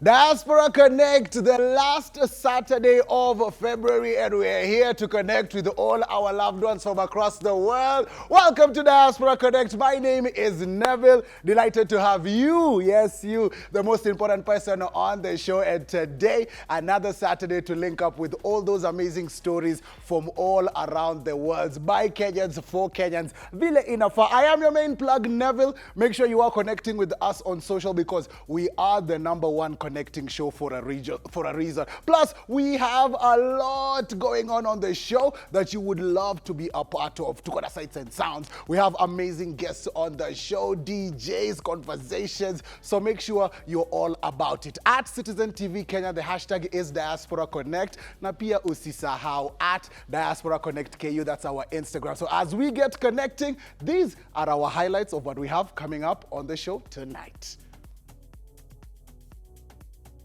Diaspora Connect, the last Saturday of February, and we're here to connect with all our loved ones from across the world. Welcome to Diaspora Connect. My name is Neville. Delighted to have you, yes, you, the most important person on the show. And today, another Saturday to link up with all those amazing stories from all around the world. By Kenyans, for Kenyans. Vile Inafa. I am your main plug, Neville. Make sure you are connecting with us on social because we are the #1 connecting show for a reason. Plus, we have a lot going on the show that you would love to be a part of. To sights and sounds. We have amazing guests on the show, DJs, conversations. So make sure you're all about it. At Citizen TV Kenya, the hashtag is Diaspora Connect. Na pia usisahau at Diaspora Connect KU. That's our Instagram. So as we get connecting, these are our highlights of what we have coming up on the show tonight.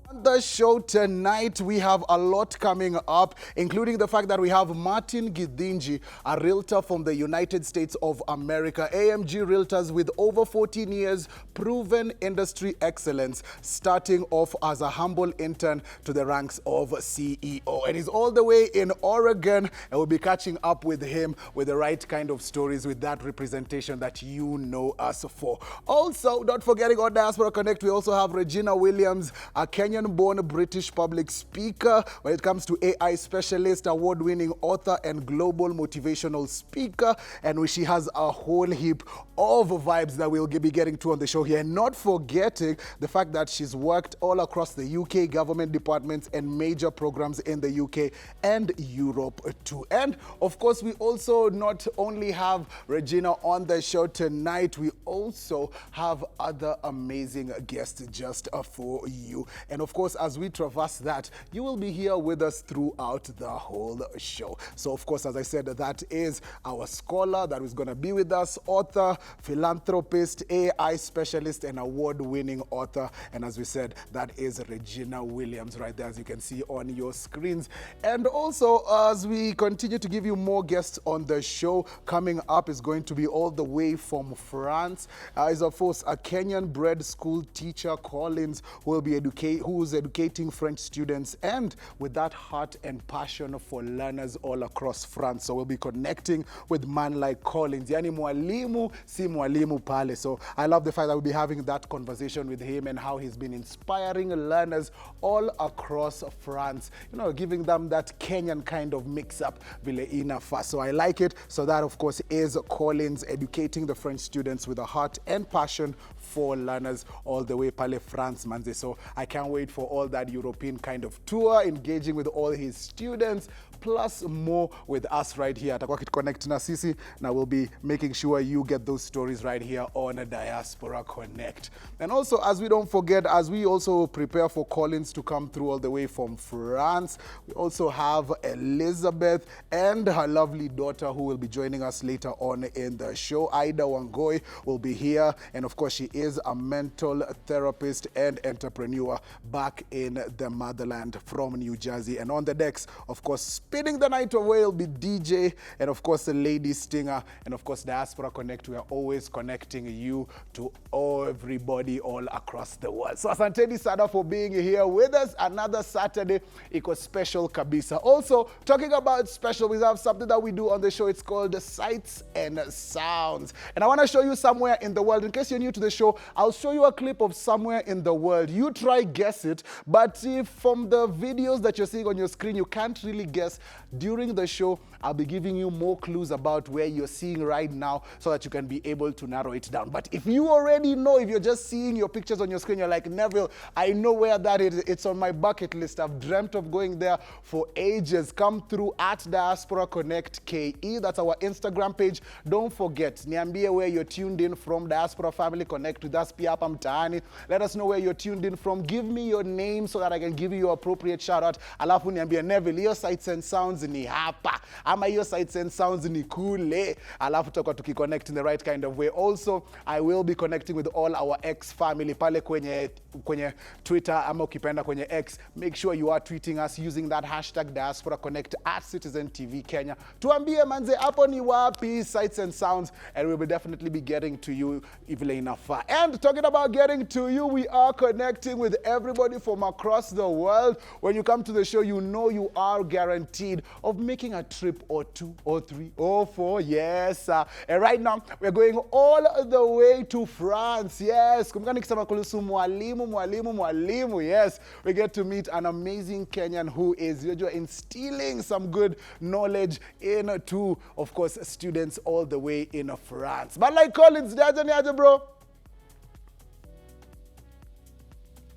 On the show tonight, we have a lot coming up, including the fact that we have Martin Githinji, a realtor from the United States of America. AMG Realtors with over 14 years, proven industry excellence, starting off as a humble intern to the ranks of CEO. And he's all the way in Oregon, and we'll be catching up with him with the right kind of stories, with that representation that you know us for. Also, not forgetting on Diaspora Connect, we also have Regina Williams, a Kenyan-born British public speaker. When it comes to AI specialist, award-winning author, and global motivational speaker. And she has a whole heap of vibes that we'll be getting to on the show here. And not forgetting the fact that she's worked all across the UK government departments and major programs in the UK and Europe too. And of course, we also not only have Regina on the show tonight, we also have other amazing guests just for you. And of course, as we traverse that, you will be here with us throughout the whole show. So of course, as I said, that is our scholar that is going to be with us, author, philanthropist, AI specialist, and award-winning author. And as we said, that is Regina Williams right there, as you can see on your screens. And also, as we continue to give you more guests on the show, coming up is going to be all the way from France. Is of course a Kenyan-bred school teacher, Collins, who is educating French students, and with that heart and passion for learners all across France. So we'll be connecting with man like Collins. Yani mwalimu si mwalimu pale. So I love the fact that we'll be having that conversation with him and how he's been inspiring learners all across France, you know, giving them that Kenyan kind of mix-up vile inafa. So I like it. So that, of course, is Collins, educating the French students with a heart and passion for learners all the way pale France, manze. So I can't wait for all that European kind of tour, engaging with all his students, plus more with us right here. Atakuwa connect na sisi, na we'll be making sure you get those stories right here on Diaspora Connect. And also, as we don't forget, as we also prepare for Collins to come through all the way from France, we also have Elizabeth and her lovely daughter who will be joining us later on in the show. Ida Wangoi will be here, and of course, she is a mental therapist and entrepreneur back in the motherland from New Jersey. And on the decks, of course, spinning the night away will be DJ, and of course, the Lady Stinger, and of course, Diaspora Connect. We are always connecting you to everybody all across the world. So asanteni sana for being here with us. Another Saturday, iko special kabisa. Also, talking about special, we have something that we do on the show. It's called Sights and Sounds. And I want to show you somewhere in the world. In case you're new to the show, I'll show you a clip of somewhere in the world. You try guess it, but if from the videos that you're seeing on your screen, you can't really guess, during the show, I'll be giving you more clues about where you're seeing right now so that you can be able to narrow it down. But if you already know, if you're just seeing your pictures on your screen, you're like, Neville, I know where that is. It's on my bucket list. I've dreamt of going there for ages. Come through at Diaspora Connect KE. That's our Instagram page. Don't forget, niambie where you're tuned in from. Diaspora Family, connect with us pia hapa mtaani. Let us know where you're tuned in from. Give me your name so that I can give you your appropriate shout out. Alafu niambie, Neville, your sights and sounds Sounds ni hapa, ama hiyo Sights and Sounds ni kule, alafu tutakuwa tukiconnect in the right kind of way. Also, I will be connecting with all our X family pale kwenye Twitter ama ukipenda kwenye X. Make sure you are tweeting us using that hashtag Diaspora Connect at Citizen TV Kenya. Tuambie manze hapo ni wapi Sights and Sounds, and we will definitely be getting to you vile inafaa. And talking about getting to you, we are connecting with everybody from across the world. When you come to the show, you know you are guaranteed of making a trip or 2 or 3 or 4. Yes. And right now, we're going all the way to France. Yes. Kumbuka nikisema kuhusu mwalimu. Yes. We get to meet an amazing Kenyan who is instilling some good knowledge into, of course, students all the way in France. But like Collins, niaje bro?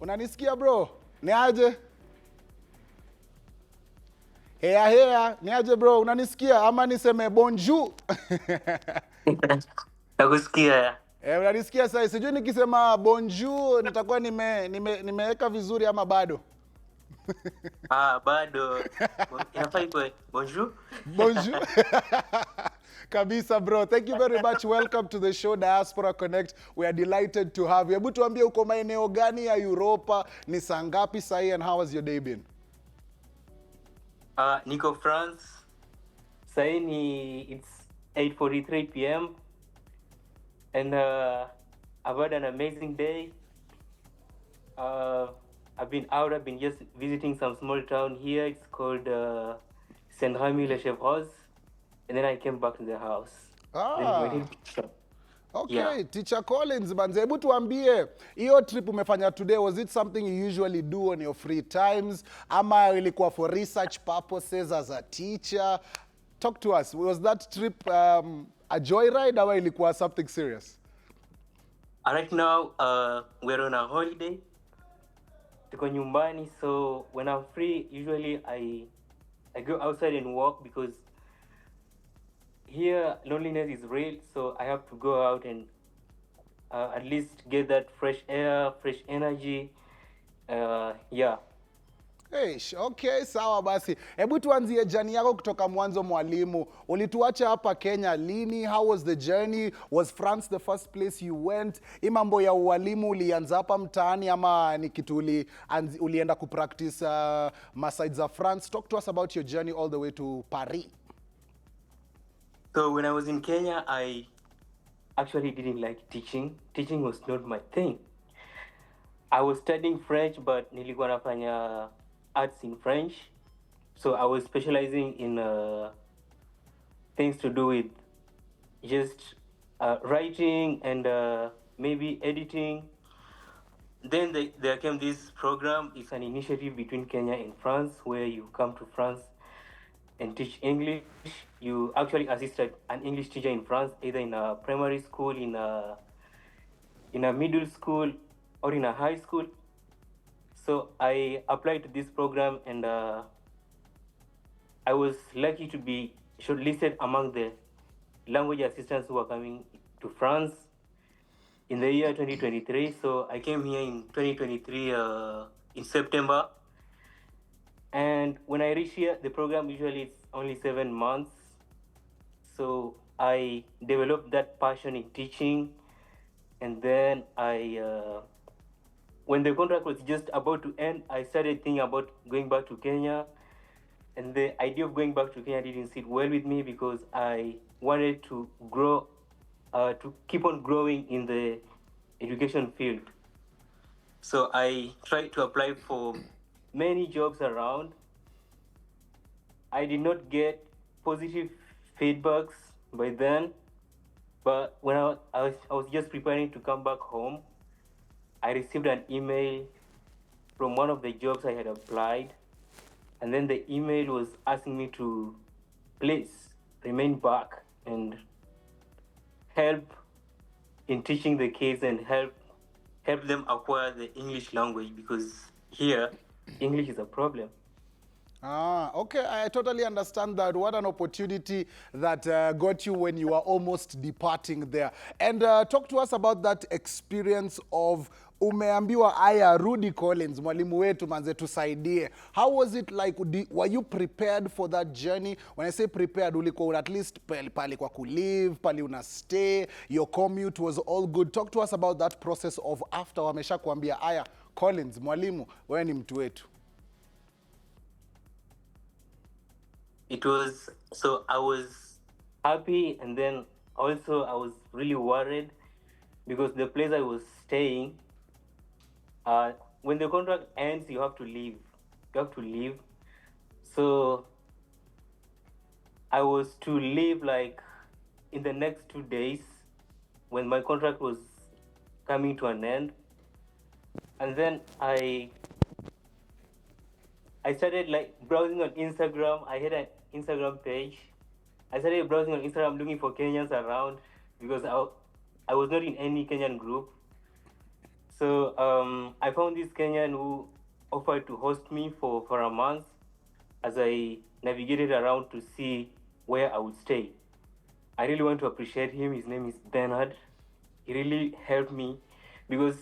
Unanisikia bro? Niaje? Heya, niaje bro? Unanisikia? Ama niseme bonjour? Nakusikia. Unanisikia sasa? Sijui nikisema bonjour nitakuwa nimeweka vizuri ama bado? Bado. Inafaa iko bonjour? Bonjour. Kabisa bro. Thank you very much. Welcome to the show Diaspora Connect. We are delighted to have you. Hebu tuambie uko maeneo gani ya Europa, ni saa ngapi sahi, and how has your day been? Niko France. Sahi it's 8:43 p.m. and I've had an amazing day. I've been just visiting some small town here. It's called Saint-Remy-le-Chevreuse. And then I came back to the house. Okay, yeah. Teacher Collins, manze, hebu tuambie, hiyo trip umefanya today, was it something you usually do on your free times? Ama ilikuwa for research purposes as a teacher? Talk to us. Was that trip a joyride or ilikuwa something serious? Right now, we're on a holiday. Tuko nyumbani, so when I'm free, usually I go outside and walk because here loneliness is real, so I have to go out and at least get that fresh air, fresh energy. Yeah. Hey, okay, sawa basi. Hebu tuanzie journey yako kutoka mwanzo mwalimu. Ulituacha hapa Kenya lini? How was the journey? Was France the first place you went? Mambo ya ualimu ulianza hapa mtaani ama ni kitu ulienda kupractice masides za France? Talk to us about your journey all the way to Paris. So when I was in Kenya, I actually didn't like teaching. Teaching was not my thing. I was studying French, but nilikuwa nafanya arts in French. So I was specializing in things to do with just writing and maybe editing. Then there came this program. It's an initiative between Kenya and France where you come to France and teach English. You actually assisted an English teacher in France, either in a primary school, in a middle school, or in a high school. So I applied to this program, and I was lucky to be shortlisted among the language assistants who were coming to France in the year 2023. So I came here in 2023 in September. And when I reach here, the program usually is only 7 months. So I developed that passion in teaching. And then when the contract was just about to end, I started thinking about going back to Kenya. And the idea of going back to Kenya didn't sit well with me because I wanted to grow, to keep on growing in the education field. So I tried to apply for many jobs around. I did not get positive feedbacks by then, but when I was just preparing to come back home, I received an email from one of the jobs I had applied, and then the email was asking me to please remain back and help in teaching the kids and help them acquire the English language, because here English is a problem. Okay, I totally understand that. What an opportunity that got you when you were almost departing there. And talk to us about that experience of umeambiwa aya rudi Collins, mwalimu wetu manze tusaidie. How was it like? Were you prepared for that journey? When I say prepared, ulikuwa at least pali kwa kulive, pali una stay, your commute was all good. Talk to us about that process of after wamesha kuambia aya Collins, mwalimu wewe ni mtu wetu. It was, so I was happy, and then also I was really worried because the place I was staying, when the contract ends, you have to leave. You have to leave. So I was to leave like in the next 2 days when my contract was coming to an end. And then I started like browsing on Instagram. I had an Instagram page. I started browsing on Instagram looking for Kenyans around because I was not in any Kenyan group. So I found this Kenyan who offered to host me for a month as I navigated around to see where I would stay. I really want to appreciate him. His name is Bernard. He really helped me because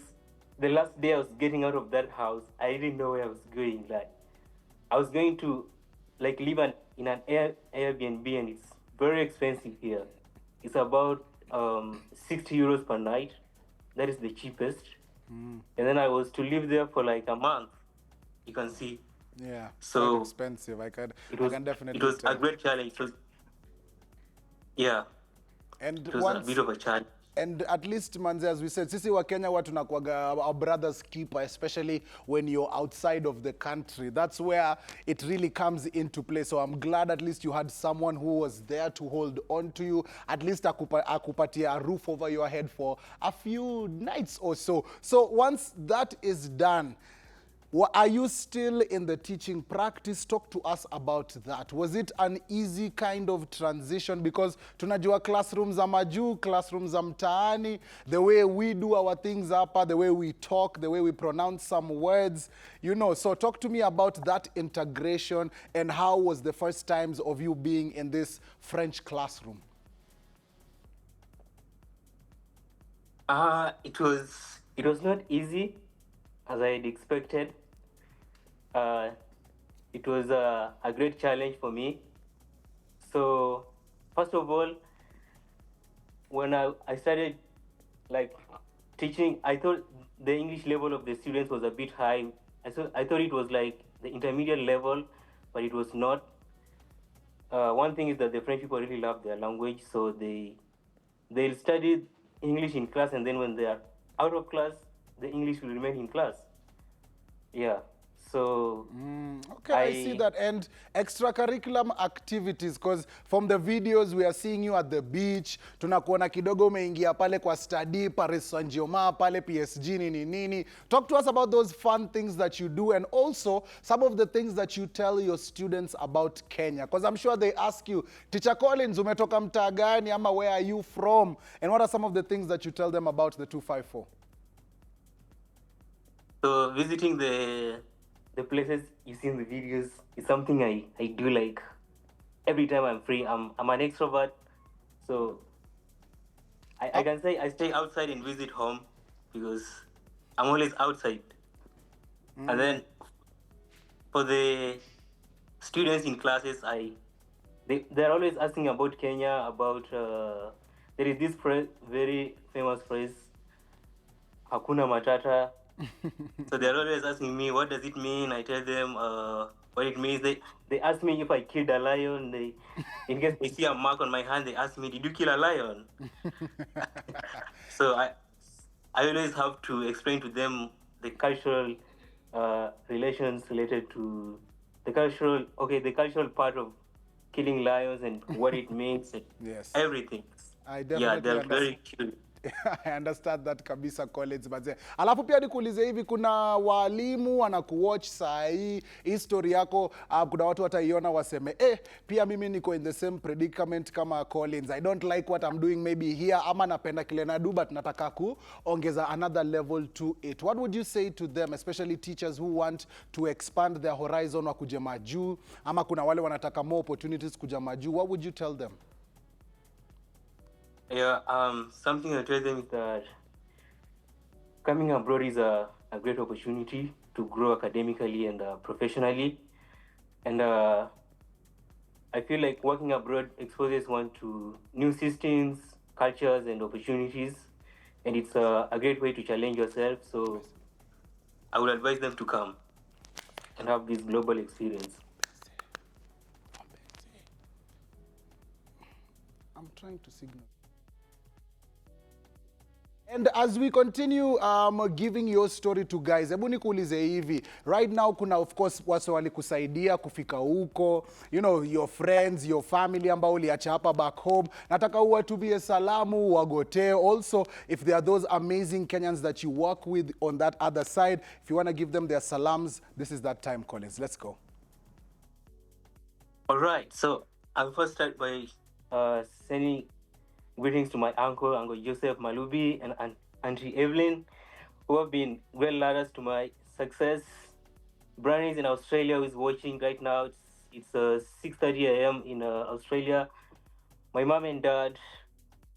the last day I was getting out of that house, I didn't know where I was going. Like I was going to like live in an Airbnb, and it's very expensive here. It's about 60 euros per night. That is the cheapest. And then I was to live there for like a month. You can see. Yeah, so quite expensive. I can definitely. It was tell. a great challenge. Yeah. And it was a bit of a challenge. And at least manze, as we said, sisi wa Kenya watu nakuaga our brother's keeper, especially when you're outside of the country. That's where it really comes into play. So I'm glad at least you had someone who was there to hold on to you, at least akupatia a roof over your head for a few nights or so. So once that is done, are you still in the teaching practice? Talk to us about that. Was it an easy kind of transition? Because tunajua classrooms za majuu, classrooms za mtaani, the way we do our things hapa, the way we talk, the way we pronounce some words, you know. So talk to me about that integration and how was the first times of you being in this French classroom? It was not easy as I had expected. It was a great challenge for me. So first of all, when I started like teaching, I thought the English level of the students was a bit high. I thought it was like the intermediate level, but it was not. One thing is that the French people really love their language, so they'll study English in class, and then when they are out of class, the English will remain in class. Yeah. So okay, I see that. And extracurricular activities, because from the videos we are seeing you at the beach, tunakuona kidogo umeingia pale kwa study, Paris Saint-Germain, pale PSG nini. Talk to us about those fun things that you do, and also some of the things that you tell your students about Kenya. Because I'm sure they ask you, Teacher Collins, umetoka mtaa gani, ama where are you from? And what are some of the things that you tell them about the 254? So visiting the places you see in the videos is something I do like every time I'm free. I'm an extrovert, so I can say I stay outside and visit home because I'm always outside. And then for the students in classes, they're always asking about Kenya, about there is this very famous phrase, Hakuna Matata. So they're always asking me, what does it mean? I tell them what it means. They ask me if I killed a lion. In case they see a mark on my hand, they ask me, did you kill a lion? So I always have to explain to them the cultural relations related to the cultural part of killing lions and what it means and yes, everything. I definitely they're understand. very cute. I understand that kabisa Collins Baze. Alafu pia nikuulize hivi, kuna walimu wanakuwatch saa hii story yako, kuna watu wataiona waseme pia mimi niko in the same predicament kama Collins. I don't like what I'm doing maybe here, ama napenda kile nadu but nataka kuongeza another level to it. What would you say to them, especially teachers who want to expand their horizon wa kuja majuu, ama kuna wale wanataka more opportunities kuja majuu? What would you tell them? Yeah, something I tell them is that coming abroad is a great opportunity to grow academically and professionally. And I feel like working abroad exposes one to new systems, cultures, and opportunities. And it's a great way to challenge yourself. So I would advise them to come and have this global experience. I'm trying to signal. And as we continue giving your story to guys, hebu nikuulize hivi. Right now kuna of course watu walikusaidia kufika huko, you know, your friends, your family ambao uliacha hapa back home. Nataka uwatumie salamu, wagotee. Also, if there are those amazing Kenyans that you work with on that other side, if you want to give them their salams, this is that time, Collins. Let's go. All right, so I'll first start by sending greetings to my Uncle Joseph Malubi, and Auntie Evelyn, who have been great ladders to my success. Brandy's in Australia, who is watching right now. It's 6:30 a.m. in Australia. My mom and dad,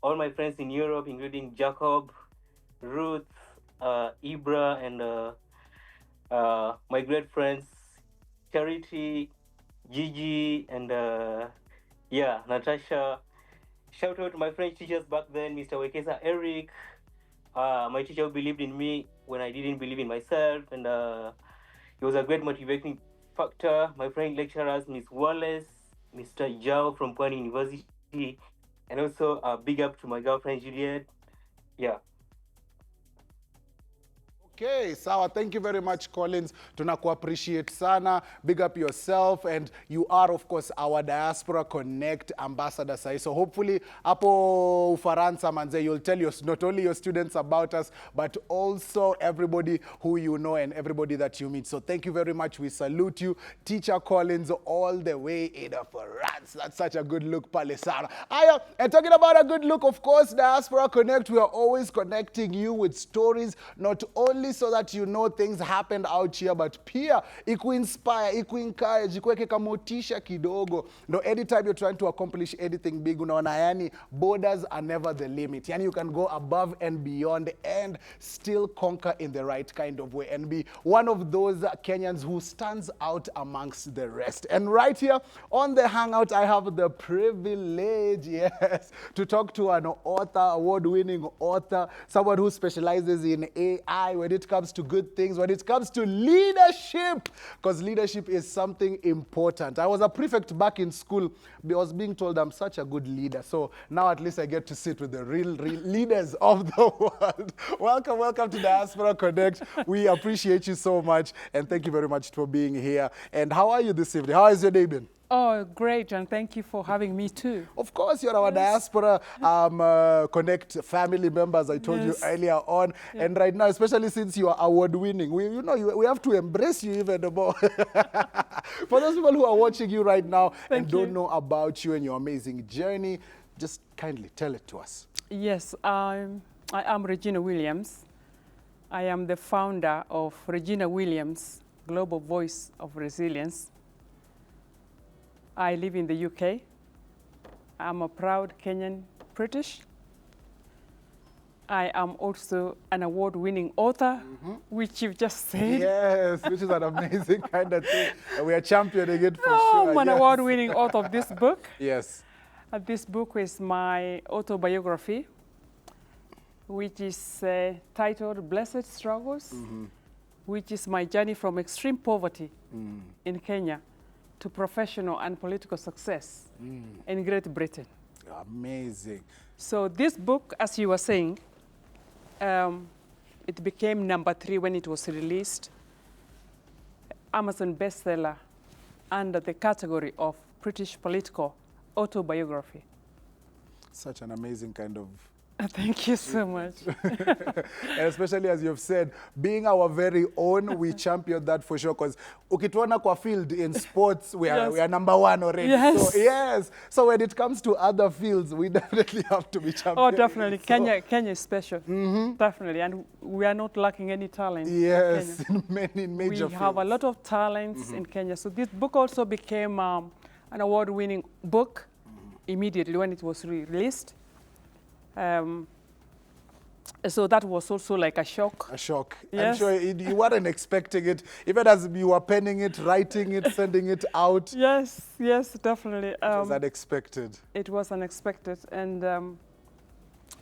all my friends in Europe, including Jacob, Ruth, Ibra, and my great friends, Charity, Gigi, and Natasha. Shout out to my French teachers back then, Mr. Wekesa Eric, my teacher who believed in me when I didn't believe in myself, and he was a great motivating factor. My French lecturers, Miss Wallace, Mr. Jao from Pwani University, and also big up to my girlfriend Juliet. Yeah. Okay, sawa. Thank you very much, Collins. Tunaku-appreciate sana. Big up yourself. And you are, of course, our Diaspora Connect ambassador. So hopefully, hapo Ufaransa, manze, you'll tell not only your students about us, but also everybody who you know and everybody that you meet. So thank you very much. We salute you. Teacher Collins all the way in France. That's such a good look, Palesana. And talking about a good look, of course, Diaspora Connect, we are always connecting you with stories, not only so that you know things happened out here, but pia iku-inspire, iku-encourage, ikuweke kamotisha kidogo. No, anytime you're trying to accomplish anything big, unaona yani, borders are never the limit. Yani you can go above and beyond and still conquer in the right kind of way and be one of those Kenyans who stands out amongst the rest. And right here on the Hangout, I have the privilege, yes, to talk to an author, award-winning author, someone who specializes in AI when it comes to good things, when it comes to leadership, because leadership is something important. I was a prefect back in school. I was being told I'm such a good leader. So now at least I get to sit with the real leaders of the world. Welcome to Diaspora Connect. We appreciate you so much, and thank you very much for being here. And how are you this evening? How has your day been? Oh, great, and thank you for having me too. Of course, you're our Diaspora Connect family members, I told you earlier on. Yeah. And right now, especially since you are award-winning, we have to embrace you even more. For those people who are watching you right now and don't know about you and your amazing journey, just kindly tell it to us. Yes, I am Regina Williams. I am the founder of Regina Williams, Global Voice of Resilience. I live in the UK. I'm a proud Kenyan British. I am also an award-winning author, which you've just said. Yes, which is an amazing kind of thing. We are championing it for sure. I'm an award-winning author of this book. Yes. This book is my autobiography, which is titled Blessed Struggles, which is my journey from extreme poverty in Kenya to professional and political success in Great Britain. Amazing. So this book, as you were saying, it became #3 when it was released, Amazon bestseller under the category of British political autobiography. Such an amazing kind of... Thank you so much. And especially as you've said, being our very own, we champion that for sure. Because ukituona kwa field in sports, we are #1 already. Yes. So, yes. So when it comes to other fields, we definitely have to be champion. Oh, definitely. So, Kenya is special. Definitely. And we are not lacking any talent. Yes, in major fields. We have a lot of talents in Kenya. So this book also became an award-winning book immediately when it was released. So that was also like a shock. A shock. I'm Yes. sure you weren't expecting it, even as you were penning it, writing it, sending it out. Yes, yes, definitely. It was unexpected. It was unexpected. And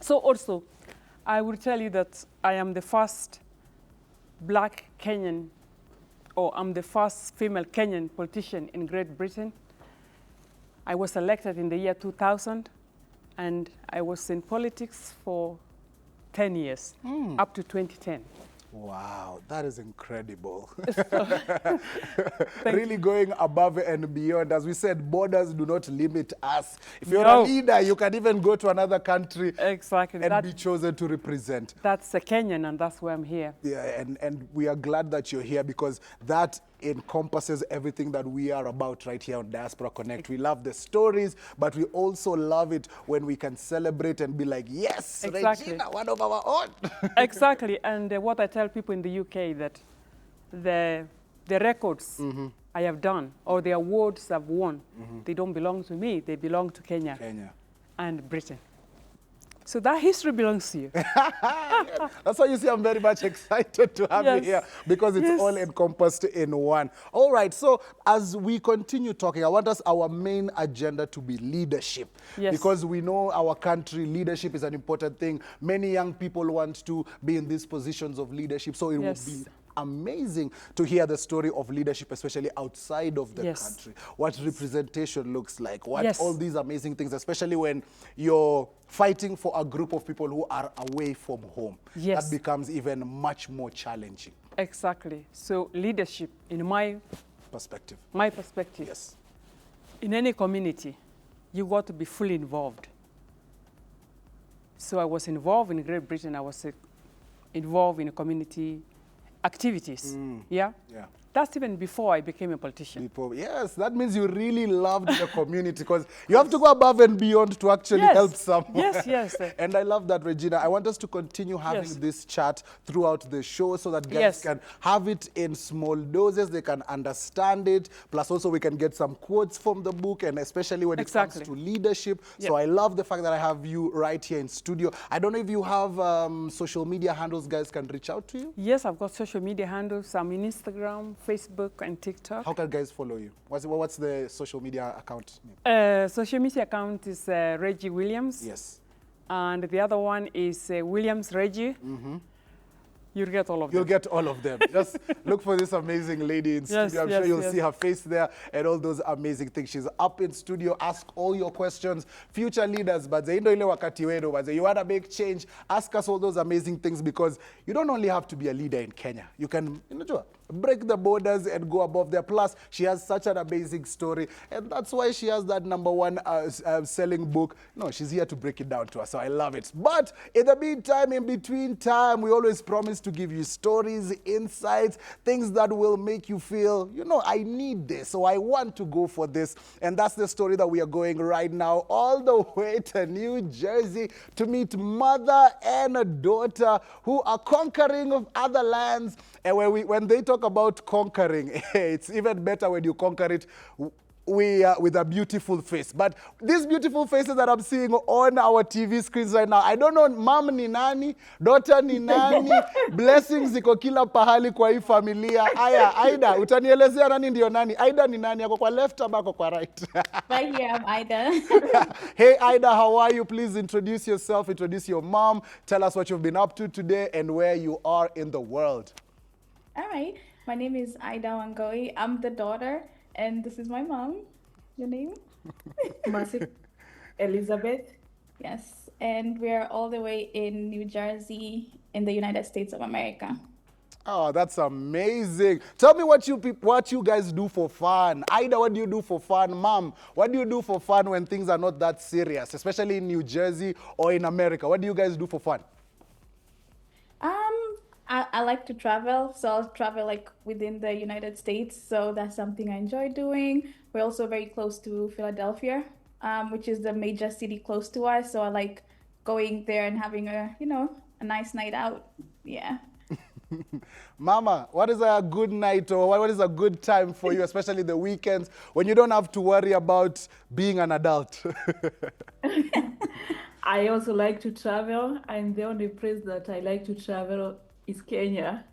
so also, I will tell you that I am the first black Kenyan, or I'm the first female Kenyan politician in Great Britain. I was elected in the year 2000, and I was in politics for 10 years, up to 2010. Wow, that is incredible. Really going above and beyond. As we said, borders do not limit us. If you're a leader, you can even go to another country Exactly. and be chosen to represent. That's a Kenyan, and that's why I'm here. Yeah, and we are glad that you're here, because that encompasses everything that we are about right here on Diaspora Connect. We love the stories, but we also love it when we can celebrate and be like, yes, Exactly. Regina, one of our own. Exactly. And what I tell people in the UK, that the records I have done, or the awards I've won, they don't belong to me. They belong to Kenya and Britain. So that history belongs to you. That's why you see I'm very much excited to have you here, because it's all encompassed in one. All right, so as we continue talking, I want our main agenda to be leadership. Yes. Because we know our country, leadership is an important thing. Many young people want to be in these positions of leadership, so it would be amazing to hear the story of leadership, especially outside of the country. What representation looks like, what all these amazing things, especially when you're fighting for a group of people who are away from home. That becomes even much more challenging. Exactly. So leadership, in my perspective, yes, in any community, you got to be fully involved. So I was involved in Great Britain. I was involved in community activities. Yeah. That's even before I became a politician. Yes, that means you really loved the community, because you have to go above and beyond to actually help someone. Yes. And I love that, Regina. I want us to continue having this chat throughout the show, so that guys can have it in small doses, they can understand it, plus also we can get some quotes from the book, and especially when it comes to leadership. So I love the fact that I have you right here in studio. I don't know if you have social media handles guys can reach out to you? Yes, I've got social media handles. I'm in Instagram, Facebook, and TikTok. How can guys follow you? What's the social media account name? Social media account is Reggie Williams. Yes. And the other one is Williams Reggie. You'll get all of them. You'll get all of them. Just look for this amazing lady in studio. I'm sure you'll see her face there and all those amazing things. She's up in studio. Ask all your questions. Future leaders, but you want to make change, ask us all those amazing things, because you don't only have to be a leader in Kenya. You can, break the borders and go above there. Plus, she has such an amazing story, and that's why she has that #1 selling book. No, she's here to break it down to us, so I love it. But in the meantime, in between time, we always promise to give you stories, insights, things that will make you feel, I need this, so I want to go for this. And that's the story that we are going right now, all the way to New Jersey, to meet mother and a daughter who are conquering of other lands. And when they talk about conquering, it's even better when you conquer it with a beautiful face. But these beautiful faces that I'm seeing on our TV screens right now, I don't know, mom ni nani, daughter ni nani, blessings ziko kila pahali kwa hii familia. Aya, Aida, utanielezea nani ndio nani? Aida ni nani? Ako kwa left ama ako kwa right? Right here, I'm Aida. Hey, Aida, how are you? Please introduce yourself, introduce your mom. Tell us what you've been up to today and where you are in the world. All right. My name is Aida Wangoi. I'm the daughter, and this is my mom. Your name? Masik Elizabeth. Yes. And we're all the way in New Jersey in the United States of America. Oh, that's amazing. Tell me what you guys do for fun. Aida, what do you do for fun? Mom, what do you do for fun when things are not that serious, especially in New Jersey or in America? What do you guys do for fun? I like to travel, so I'll travel like within the United States. So that's something I enjoy doing. We're also very close to Philadelphia, which is the major city close to us. So I like going there and having a nice night out. Yeah. Mama, what is a good night, or what is a good time for you, especially the weekends when you don't have to worry about being an adult? I also like to travel, and the only place that I like to travel is Kenya.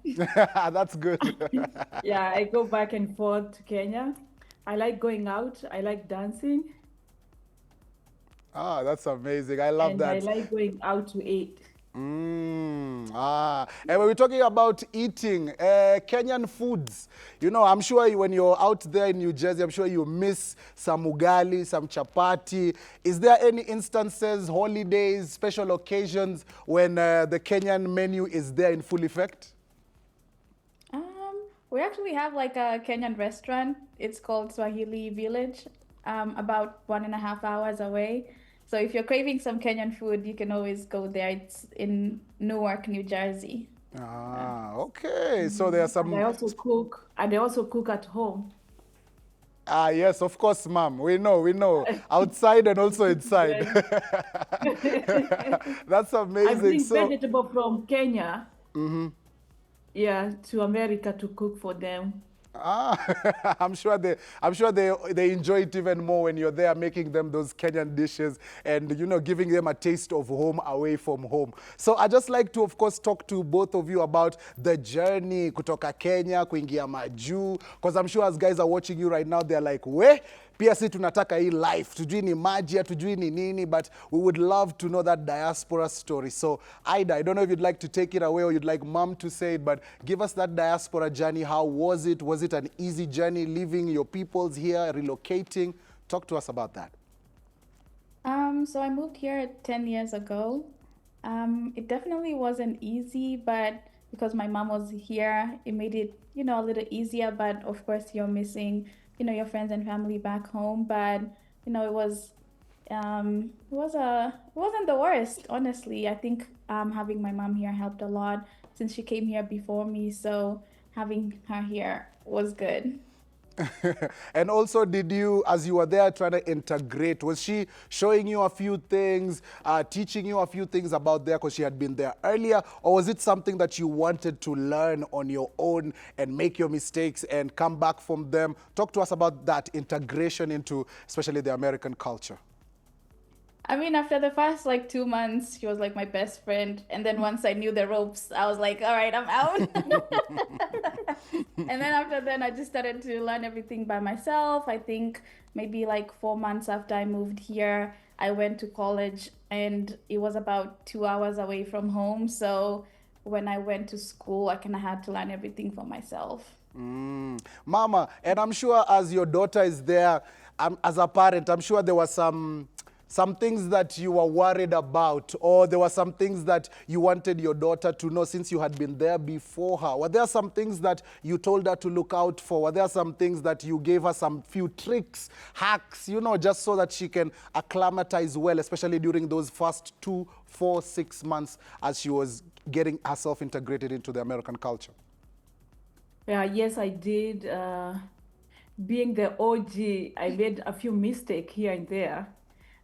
That's good. Yeah, I go back and forth to Kenya. I like going out, I like dancing, Ah, that's amazing. I love and I that. like going out to eat. And when we're talking about eating, Kenyan foods, you know, I'm sure when you're out there in New Jersey, I'm sure you miss some ugali, some chapati. Is there any instances, holidays, special occasions when the Kenyan menu is there in full effect? We actually have like a Kenyan restaurant. It's called Swahili Village, about 1.5 hours away. So if you're craving some Kenyan food, you can always go there. It's in Newark, New Jersey. Yeah. Ah, okay. So there are And some. I also cook at home. Ah, yes, of course, ma'am. We know, we know. Outside and also inside. Yes. That's I amazing. bring So, vegetable from Kenya, yeah, to America to cook for them. I'm sure they enjoy it even more when you're there making them those Kenyan dishes and giving them a taste of home away from home. So I just like to of course talk to both of you about the journey kutoka Kenya kuingia majuu, because I'm sure as guys are watching you right now they're like, we pia si tunataka hii life, tujui ni maji, tujui ni nini, but we would love to know that diaspora story. So Ida, I don't know if you'd like to take it away or you'd like mom to say it, but give us that diaspora journey. How was it? Was it an easy journey leaving your peoples here, relocating? Talk to us about that. So I moved here 10 years ago. It definitely wasn't easy, but because my mom was here, it made it, a little easier. But of course, you're missing, your friends and family back home. But it wasn't the worst, honestly. I think having my mom here helped a lot since she came here before me. So having her here was good. And also, did you, as you were there trying to integrate, was she showing you a few things, teaching you a few things about there because she had been there earlier? Or was it something that you wanted to learn on your own and make your mistakes and come back from them? Talk to us about that integration into especially the American culture. I mean, after the first like 2 months, she was like my best friend. And then once I knew the ropes, I was like, all right, I'm out. And then after then, I just started to learn everything by myself. I think maybe like 4 months after I moved here, I went to college and it was about 2 hours away from home. So when I went to school, I kind of had to learn everything for myself. Mama, and I'm sure as your daughter is there, as a parent, I'm sure there was some things that you were worried about, or there were some things that you wanted your daughter to know since you had been there before her. Were there some things that you told her to look out for? Were there some things that you gave her some few tricks, hacks, just so that she can acclimatize well, especially during those first 2, 4, 6 months as she was getting herself integrated into the American culture? Yeah, yes, I did. Being the OG, I made a few mistakes here and there,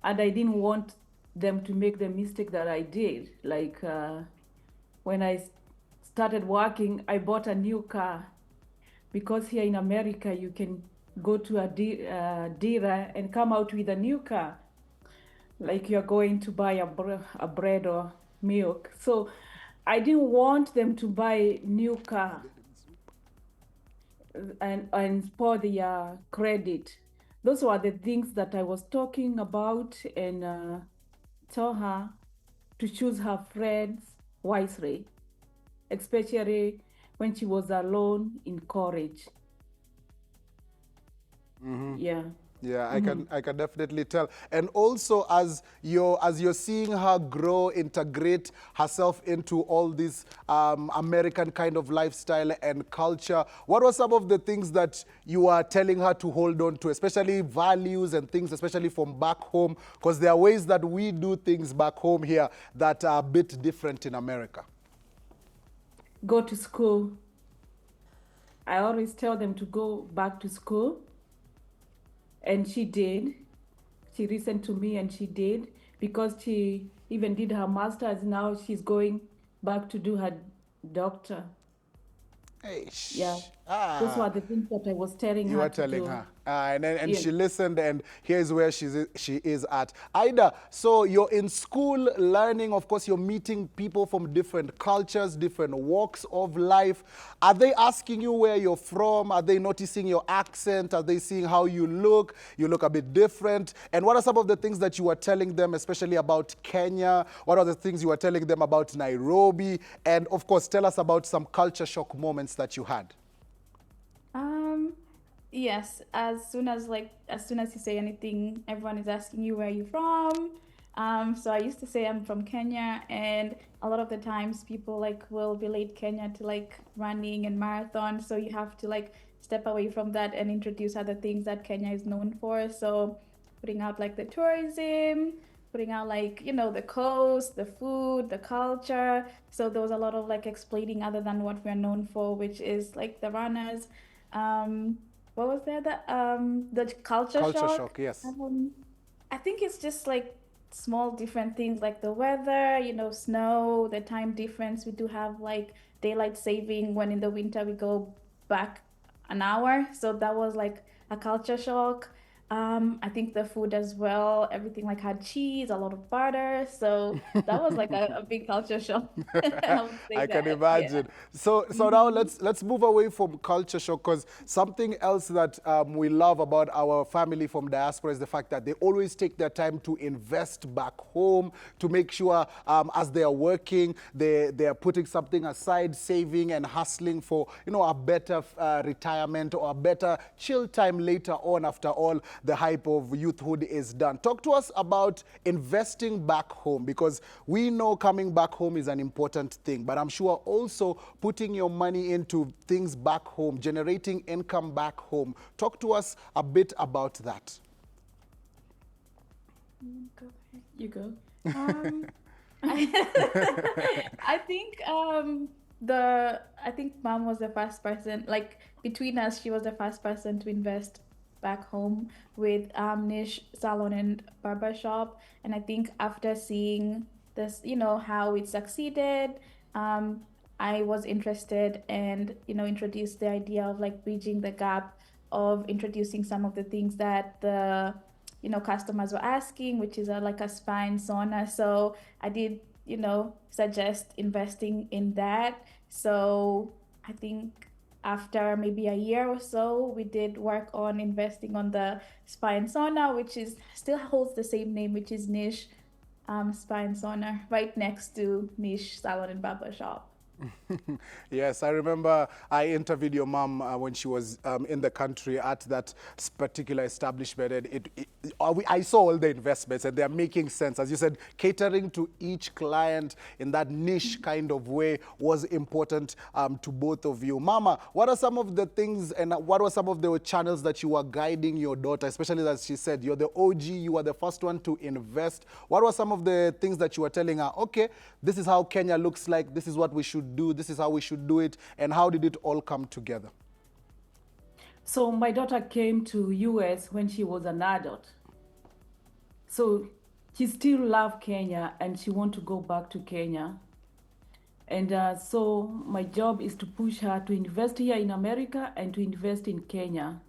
and I didn't want them to make the mistake that I did. Like when I started working, I bought a new car because here in America you can go to a dealer and come out with a new car, like you're going to buy a bread or milk. So I didn't want them to buy new car and spoil their credit. Those were the things that I was talking about, and tell her to choose her friends wisely, especially when she was alone in college. Yeah. Yeah, I can definitely tell. And also as you're seeing her grow, integrate herself into all this American kind of lifestyle and culture, what were some of the things that you are telling her to hold on to, especially values and things, especially from back home? Because there are ways that we do things back home here that are a bit different in America. Go to school. I always tell them to go back to school. And she did. She listened to me and she did, because she even did her master's. Now she's going back to do her doctor. Hey, Yeah. Those were the things that I was telling You her were to telling do. her. And Yes. she listened, and here's where she is at. Ida, so you're in school learning. Of course, you're meeting people from different cultures, different walks of life. Are they asking you where you're from? Are they noticing your accent? Are they seeing how you look? You look a bit different. And what are some of the things that you were telling them, especially about Kenya? What are the things you were telling them about Nairobi? And of course, tell us about some culture shock moments that you had. Yes, as soon as you say anything, everyone is asking you where you're from. So I used to say I'm from Kenya, and a lot of the times people like will relate Kenya to like running and marathon. So you have to like step away from that and introduce other things that Kenya is known for. So putting out like the tourism, putting out like, you know, the coast, the food, the culture. So there was a lot of like explaining other than what we're known for, which is like the runners. Um, what was there? The culture Culture shock. shock, yes. I think it's just like small different things like the weather, you know, snow, the time difference. We do have like daylight saving when in the winter we go back an hour. So that was like a culture shock. I think the food as well, everything like had cheese, a lot of butter. So that was like a big culture shock. I would say I can that. Yeah. imagine. So now let's move away from culture shock, because something else that we love about our family from diaspora is the fact that they always take their time to invest back home, to make sure as they are working, they are putting something aside, saving and hustling for, you know, a better retirement or a better chill time later on, after all the hype of youthhood is done. Talk to us about investing back home, because we know coming back home is an important thing, but I'm sure also putting your money into things back home, generating income back home. Talk to us a bit about that. Go ahead. You go. Um, I think I think mom was the first person, like between us, she was the first person to invest back home with niche salon and barber shop. And I think after seeing this, you know, how it succeeded, um I was interested and, you know, introduced the idea of like bridging the gap of introducing some of the things that the, you know, customers were asking, which is like a spine sauna. So I did, you know, suggest investing in that. So I think after maybe a year or so, we did work on investing on the spine sauna, which is still holds the same name, which is Niche Spine Sauna, right next to Niche Salon and Barber Shop. Yes, I remember I interviewed your mom when she was in the country at that particular establishment, and I saw all the investments, and they're making sense. As you said, catering to each client in that niche kind of way was important to both of you. Mama, what are some of the things and what were some of the channels that you were guiding your daughter, especially as she said, you're the OG, you were the first one to invest. What were some of the things that you were telling her, okay, this is how Kenya looks like, this is what we should do, this is how we should do it, and how did it all come together? So my daughter came to US when she was an adult. So she still loves Kenya and she want to go back to Kenya. And so my job is to push her to invest here in America and to invest in Kenya.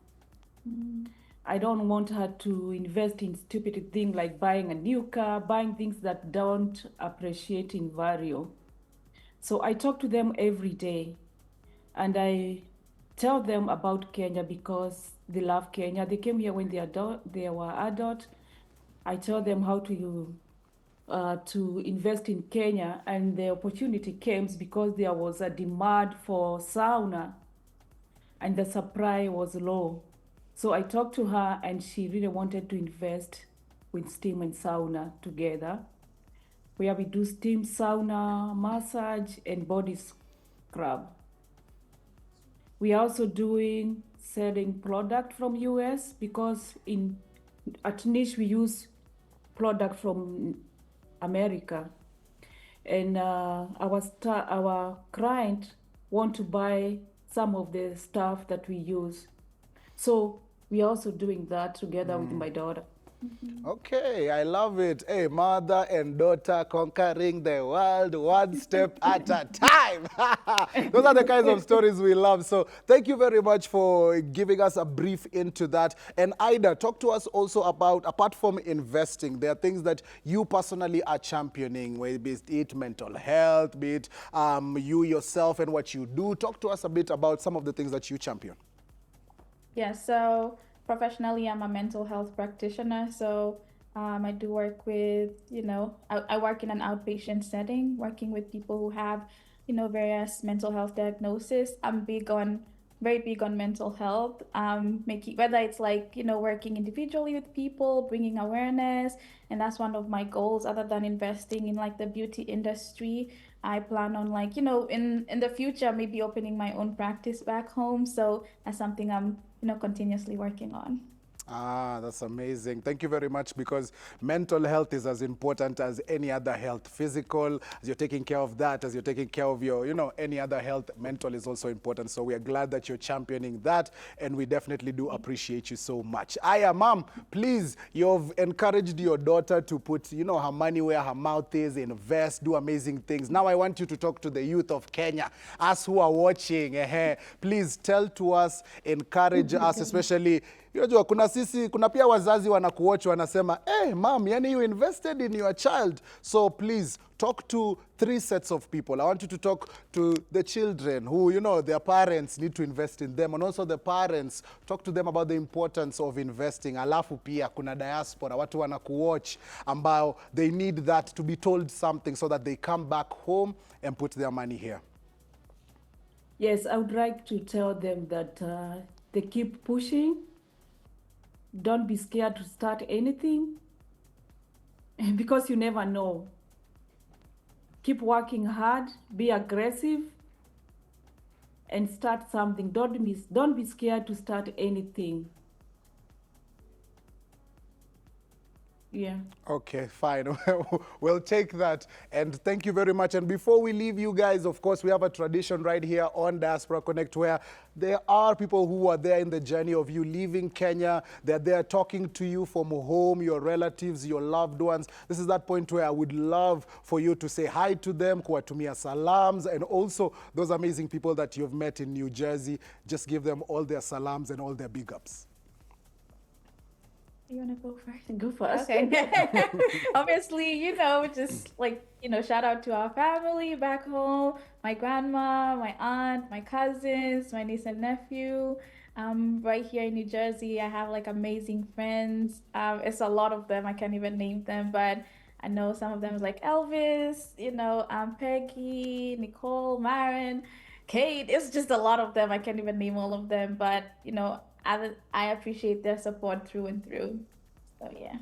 I don't want her to invest in stupid things like buying a new car, buying things that don't appreciate in value. So I talk to them every day and I tell them about Kenya because they love Kenya. They came here when they were adult. I tell them how to invest in Kenya, and the opportunity came because there was a demand for sauna and the supply was low. So I talked to her and she really wanted to invest with steam and sauna together, where we do steam sauna, massage, and body scrub. We are also doing selling product from US because at Niche we use product from America, and our client want to buy some of the stuff that we use. So we are also doing that together with my daughter. Okay, I love it. Hey, mother and daughter conquering the world one step at a time. Those are the kinds of stories we love. So thank you very much for giving us a brief into that. And Ida, talk to us also about, apart from investing, there are things that you personally are championing, be it mental health, be it you yourself and what you do. Talk to us a bit about some of the things that you champion. Yeah, so professionally, I'm a mental health practitioner. So I do work with, I work in an outpatient setting, working with people who have, various mental health diagnoses. Very big on mental health, making, whether it's like, working individually with people, bringing awareness. And that's one of my goals, other than investing in like the beauty industry. I plan on like, in the future, maybe opening my own practice back home. So that's something I'm, continuously working on. Ah, that's amazing. Thank you very much, because mental health is as important as any other health. Physical, as you're taking care of that, as you're taking care of your, any other health, mental is also important. So we are glad that you're championing that, and we definitely do appreciate you so much. Aya, Mom, please, you've encouraged your daughter to put, her money where her mouth is, invest, do amazing things. Now I want you to talk to the youth of Kenya, us who are watching. Please tell to us, encourage us, especially unajua kuna pia wazazi wanakuwatch wanasema, hey mom, yani you invested in your child. So please talk to 3 sets of people. I want you to talk to the children who, their parents need to invest in them, and also the parents, talk to them about the importance of investing. Alafu pia kuna diaspora, watu wanakuwatch ambao they need that to be told something so that they come back home and put their money here. Yes, I would like to tell them that they keep pushing. Don't be scared to start anything, because you never know. Keep working hard, be aggressive, and start something. Don't be scared to start anything. Yeah. Okay, fine. We'll take that. And thank you very much. And before we leave you guys, of course, we have a tradition right here on Diaspora Connect where there are people who are there in the journey of you leaving Kenya. They're there talking to you from home, your relatives, your loved ones. This is that point where I would love for you to say hi to them, kuwatumia salams, and also those amazing people that you've met in New Jersey. Just give them all their salams and all their big ups. You want to go first? Go first. Okay. Obviously, just like, shout out to our family back home, my grandma, my aunt, my cousins, my niece and nephew. Right here in New Jersey, I have like amazing friends. It's a lot of them. I can't even name them, but I know some of them is like Elvis, Peggy, Nicole, Marin, Kate. It's just a lot of them. I can't even name all of them, but I appreciate their support through and through. So yeah.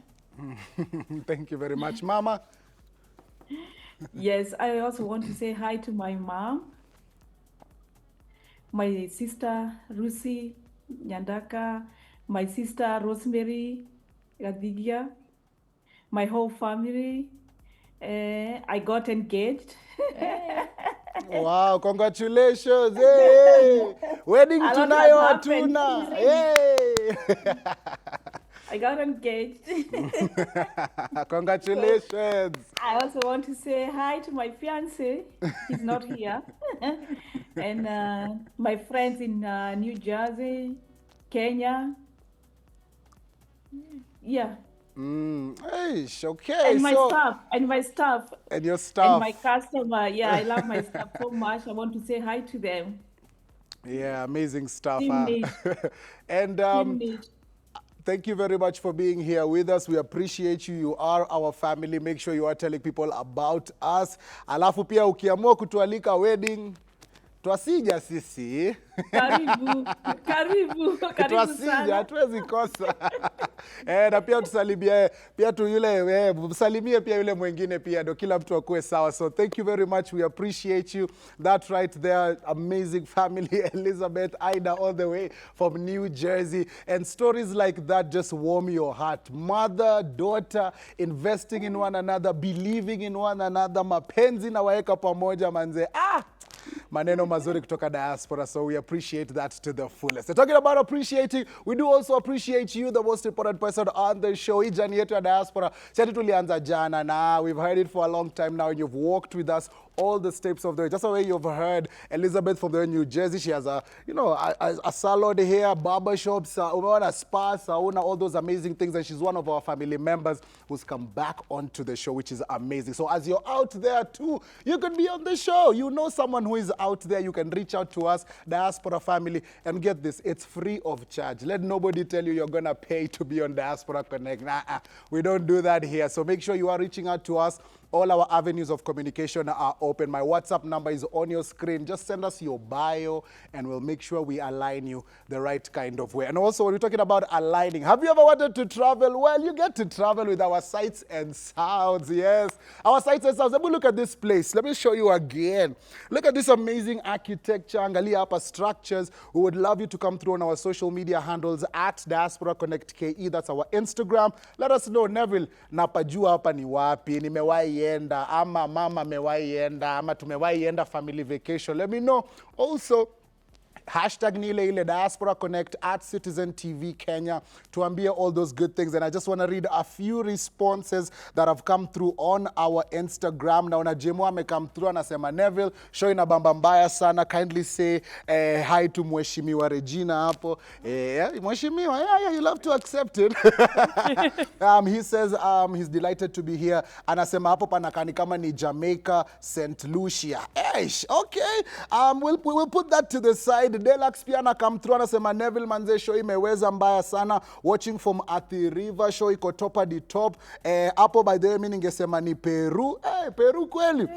Thank you very much, Mama. Yes, I also want to say hi to my mom, my sister Rusi Nyandaka, my sister Rosemary Gadigia, my whole family. I got engaged. Wow, congratulations. Hey, wedding tunayo hatuna. Hey. I got engaged. Congratulations. So, I also want to say hi to my fiance. He's not here. And my friends in New Jersey, Kenya. Yeah. Hey, okay. And my staff. And my staff. And your staff. And my customer. Yeah, I love my staff so much. I want to say hi to them. Yeah, amazing stuff. And thank you very much for being here with us. We appreciate you. You are our family. Make sure you are telling people about us. Alafu pia ukiamua kutualika wedding, twasija sisi. Karibu twasija, hatuwezi kosa. Na pia tusalimie, pia msalimie pia yule mwingine pia, ndio kila mtu akue sawa. So thank you very much. We appreciate you. That right there, amazing family. Elizabeth, Ida, all the way from New Jersey. And stories like that just warm your heart. Mother, daughter, investing in one another, believing in one another. Mapenzi na waeka pamoja manze. maneno mazuri kutoka diaspora, so we appreciate that to the fullest. So talking about appreciating, we do also appreciate you, the most important person on the show. Hii journey yetu ya diaspora, sisi tulianza jana na we've heard it for a long time now, and you've walked with us all the steps of the way. Just the way you've heard Elizabeth from the New Jersey, she has a, you know, a salon here, barber shops, a spa, sauna, all those amazing things, and she's one of our family members who's come back onto the show, which is amazing. So as you're out there too, you can be on the show. You know someone who is out there, you can reach out to us, Diaspora Family, and get this, it's free of charge. Let nobody tell you you're gonna pay to be on Diaspora Connect. Nah, we don't do that here. So make sure you are reaching out to us. All our avenues of communication are open. My WhatsApp number is on your screen. Just send us your bio and we'll make sure we align you the right kind of way. And also, when we're talking about aligning, have you ever wanted to travel? Well, you get to travel with our sights and sounds. Yes, our sights and sounds. Let me look at this place. Let me show you again. Look at this amazing architecture. Angalia hapa structures. We would love you to come through on our social media handles at Diaspora Connect KE. That's our Instagram. Let us know, Neville, napajua hapa ni wapi, nimewahi enda, ama mama mewahi enda, ama tumewahi enda family vacation. Let me know. Also, hashtag ni ile Diaspora Connect at Citizen TV Kenya. Tuambie all those good things. And I just want to read a few responses that have come through on our Instagram. Naona Jemo amekam through anasema, Neville, show ina bamba mbaya sana. Kindly say hi to Mheshimiwa Regina hapo. Mheshimiwa, yeah, you'll have to accept it. He says he's delighted to be here. Anasema hapo panakani kama ni Jamaica, St. Lucia. Okay. We'll put that to the side. Delax pia na come through anasema, Neville manze, show imeweza mbaya sana, watching from Athi River, show iko topa di top. Hapo by the way mimi ningesema ni Peru. Peru kweli.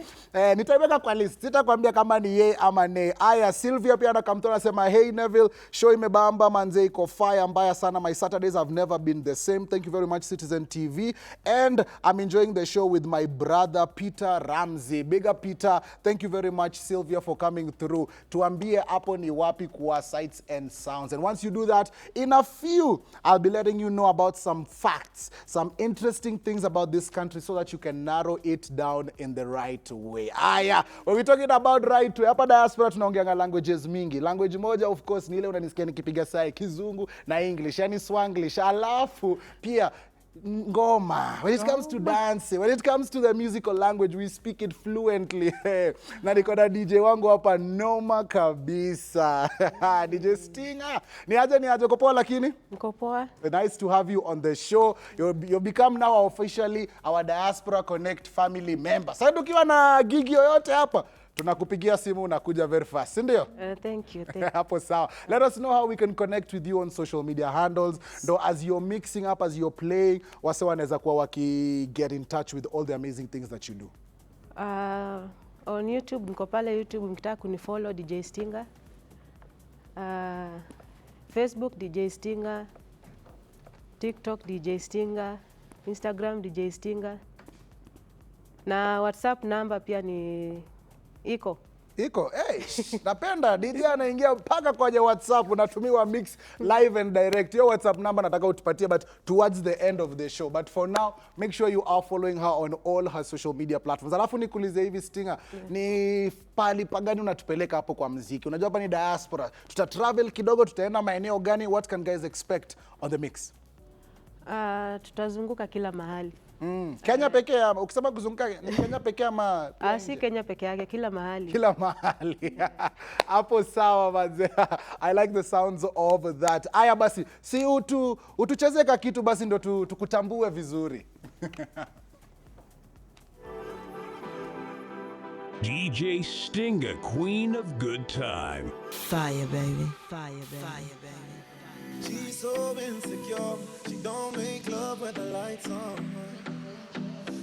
Nitaiweka kwa list. Sitakwambia kama ni yeye ama ne. Aya, Sylvia pia na come through anasema, hey Neville, show imebamba manze, iko fire mbaya sana. My Saturdays have never been the same. Thank you very much Citizen TV. And I'm enjoying the show with my brother Peter Ramsey. Big up Peter. Thank you very much Sylvia for coming through. Tuambie hapo ni wapi kwa sights and sounds. And once you do that, in a few, I'll be letting you know about some facts, some interesting things about this country so that you can narrow it down in the right way. Aya, when we're talking about right way, hapa diaspora tunaongeanga languages mingi. Language moja of course ni ile unanisikia nikipiga sai Kizungu na English, yani Swanglish. Alafu pia ngoma. When it comes to dancing, when it comes to the musical language, we speak it fluently. Na niko na DJ wangu hapa noma kabisa. DJ Stinger. Niaje uko poa lakini? Niko poa. Nice to have you on the show. You become now officially our Diaspora Connect family member. Sasa tukiwa na gigi yoyote hapa, tunakupigia simu unakuja very fast, ndio? Thank you. Hapo sawa. Let us know how we can connect with you on social media handles. Though as you're mixing up, as you're playing, wase wanaweza kuwa waki get in touch with all the amazing things that you do. On YouTube, niko pale YouTube mkitaka kunifollow DJ Stinger. Facebook DJ Stinger. TikTok DJ Stinger. Instagram DJ Stinger. Na WhatsApp number pia ni iko. Napenda DJ anaingia mpaka kwenye WhatsApp, unatumiwa mix live and direct. Your WhatsApp number nataka utupatie, but towards the end of the show. But for now, make sure you are following her on all her social media platforms. Alafu nikuulize hivi Stinger, ni pali pagani unatupeleka hapo kwa muziki? Unajua hapa ni diaspora. Tuta travel kidogo, tutaenda maeneo gani? What can guys expect on the mix? Tutazunguka kila mahali. Kenya pekee, ukisema kuzunguka ni Kenya pekee ama? Si Kenya peke yake, kila mahali. Kila mahali. Hapo sawa manze. I like the sounds of that. Aya basi, si utucheze ka kitu basi ndo tukutambue vizuri. DJ Stinger, queen of good time. Fire, baby. Fire, baby. Fire, baby. She's so insecure, she don't make love with the lights on.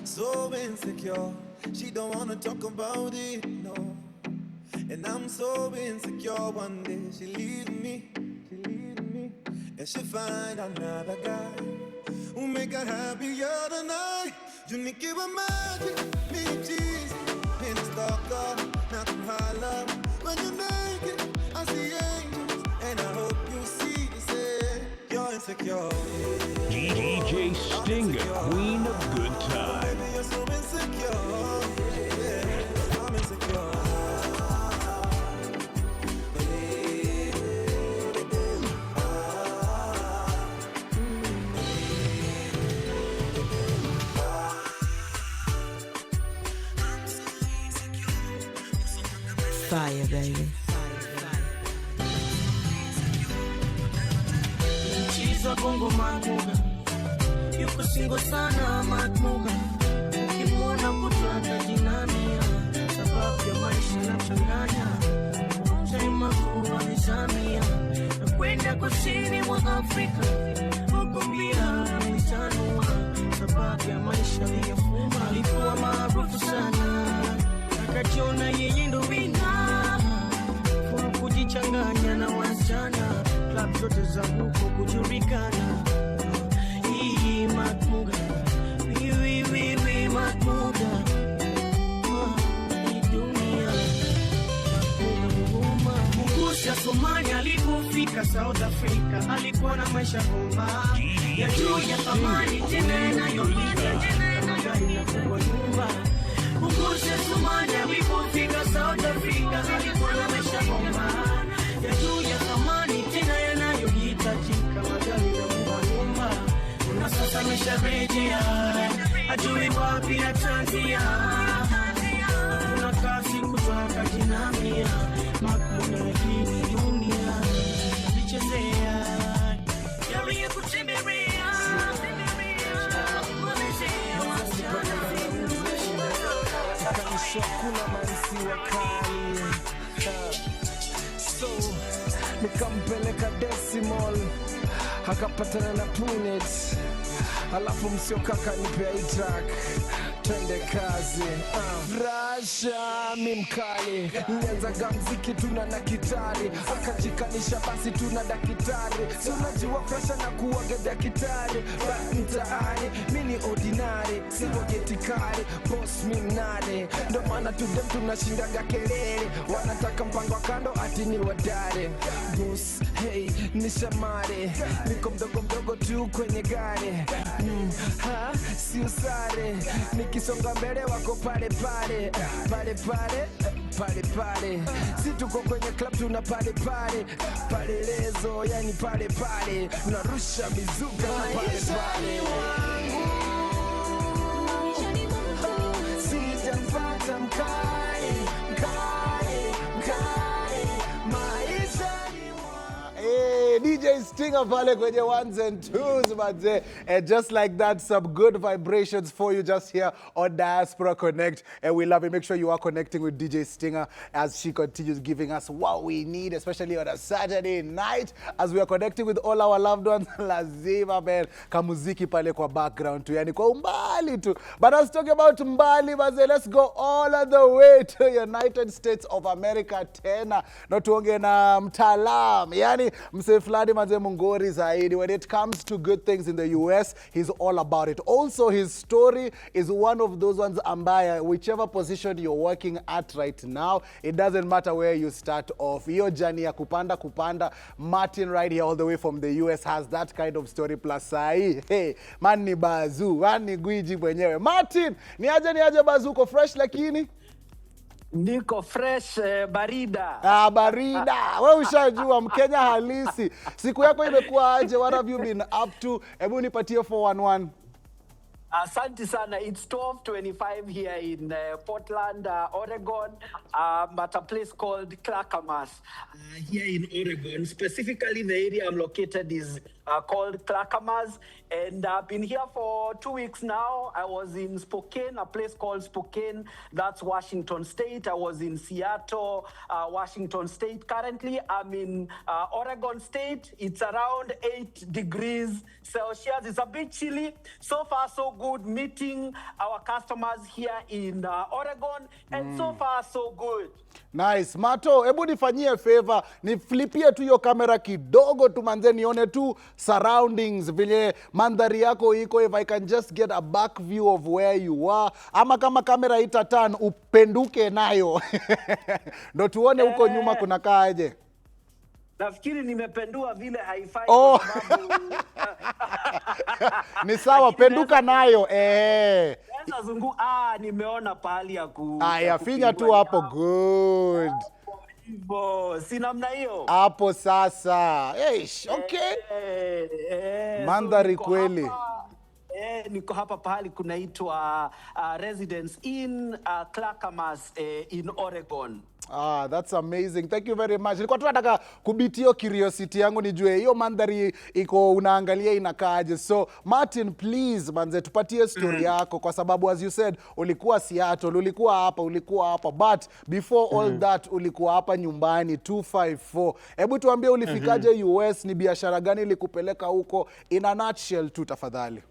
So insecure, she don't wanna talk about it, no. And I'm so insecure, one day she leaves me, and she find another guy who make her happier tonight. You need give her magic, me cheese, in the stalker, not to holler. When you're naked, I see angels, and I hope you see the same. You're insecure. DJ Stinger, queen of good time. Baby, you're so insecure. Yeah, I'm insecure. Fire, baby. Chiza Bongo Matmuga, yuko singo sana Matmuga, ukimwona kutwata jinamia, sababu ya maisha na changanya, chaima kuwa mizamia, na kwenda kusini mwa Afrika, huko mbia mitanua, sababu ya maisha liyafuma, alikuwa maarufu sana, akajiona yeye ndo wina, kwa kujichanganya na wasichana, club zote za huko kujulikana. Hii Matmuga, Matmuga, hii dunia. Mungusha Somalia alipofika South Africa, alikuwa na maisha bomba ya juu ya thamani, tena inayopita, tena inayopita nyumba. Mungusha Somalia alipofika South Africa, alikuwa na maisha bomba ya juu ya thamani, tena yanayohitajika, magari na nyumba. Na sasa amesharejea, hajui wapi ataanzia, hakuna kazi kutoka jinamia. Matmuga hii dunia alichezea, yaliyokutembelea, kuna mansi wakali, so nikampeleka Decimal, akapatana na Punet, alafu msiokaka nipea hii track, twende kazi. Rasha mimkali, nianzaga mziki tuna na kitari, akajikanisha basi tuna dakitari, tunajua fresha na kuwaga dakitari, but mtaani mini ordinary, siwa getikari, boss mimnare, ndo maana tudem tunashindaga kelele, wanataka mpango wa kando ati ni wadare. Boss, hey, ni shamare, niko mdogo mdogo tu kwenye gari, si usare, nikisonga mbele wako pale pale, pale pale, pale pale, si tuko kwenye club tuna pale pale, pale lezo, yani pale pale, narusha mizuka pale pale. Sijapata mkali, mkali, mkali, maisha ni Hey, DJ Stinger pale kwenye ones and twos, manze. And just like that, some good vibrations for you just here on Diaspora Connect. And we love it. Make sure you are connecting with DJ Stinger as she continues giving us what we need, especially on a Saturday night, as we are connecting with all our loved ones. Lazima, man. Kamuziki pale kwa background tu, yani kwa umbali tu. But I was talking about mbali, manze. Let's go all the way to United States of America tena. Na tuonge na mtaalam, yani mse fulani manze mungori zaidi. When it comes to good things in the US, he's all about it. Also, his story is one of those ones ambaye, whichever position you're working at right now, it doesn't matter where you start off. Hiyo journey ya kupanda, Martin right here all the way from the US has that kind of story plus sahi. Hey, man ni Bazoo, man ni gwiji mwenyewe. Martin, ni aje Bazoo, uko fresh lakini? Niko fresh, barida. Barida. Wewe ushajua Mkenya halisi. Siku yako imekuwa aje? What have you been up to? Hebu nipatie 411. Asante sana. It's 12:25 here in Portland, Oregon, at a place called Clackamas. Here in Oregon, specifically the area I'm located is called Clackamas, and I've been here for 2 weeks now. I was in Spokane, a place called Spokane, that's Washington State. I was in Seattle, Washington State. Currently, I'm in Oregon State. It's around 8 degrees Celsius. It's a bit chilly. So far, so good meeting our customers here in Oregon, and so far, so good. Nice. Mato, hebu nifanyie favor, niflipie tu hiyo kamera kidogo tu manze, nione tu surroundings, vile mandhari yako iko, if I can just get a back view of where you are, ama kama kamera itaturn upenduke nayo. Ndo tuone huko nyuma kuna kaaje. Nafikiri nimependua vile haifai kwa sababu ni sawa, penduka nayo. Sasa zungu, nimeona pahali ya ya finya tu hapo, good. Hivyo, si namna hiyo. Hapo sasa. Okay. Mandhari kweli. niko hapa pahali kunaitwa Residence in Clackamas in Oregon. Ah, that's amazing. Thank you very much. Nilikuwa tu nataka kubitia hiyo curiosity yangu nijue hiyo mandhari iko unaangalia inakaaje. So, Martin, please manze tupatie story yako kwa sababu as you said ulikuwa Seattle, ulikuwa hapa, but before all that ulikuwa hapa nyumbani 254. Hebu tuambie ulifikaje US, ni biashara gani ilikupeleka huko in a nutshell tu tafadhali.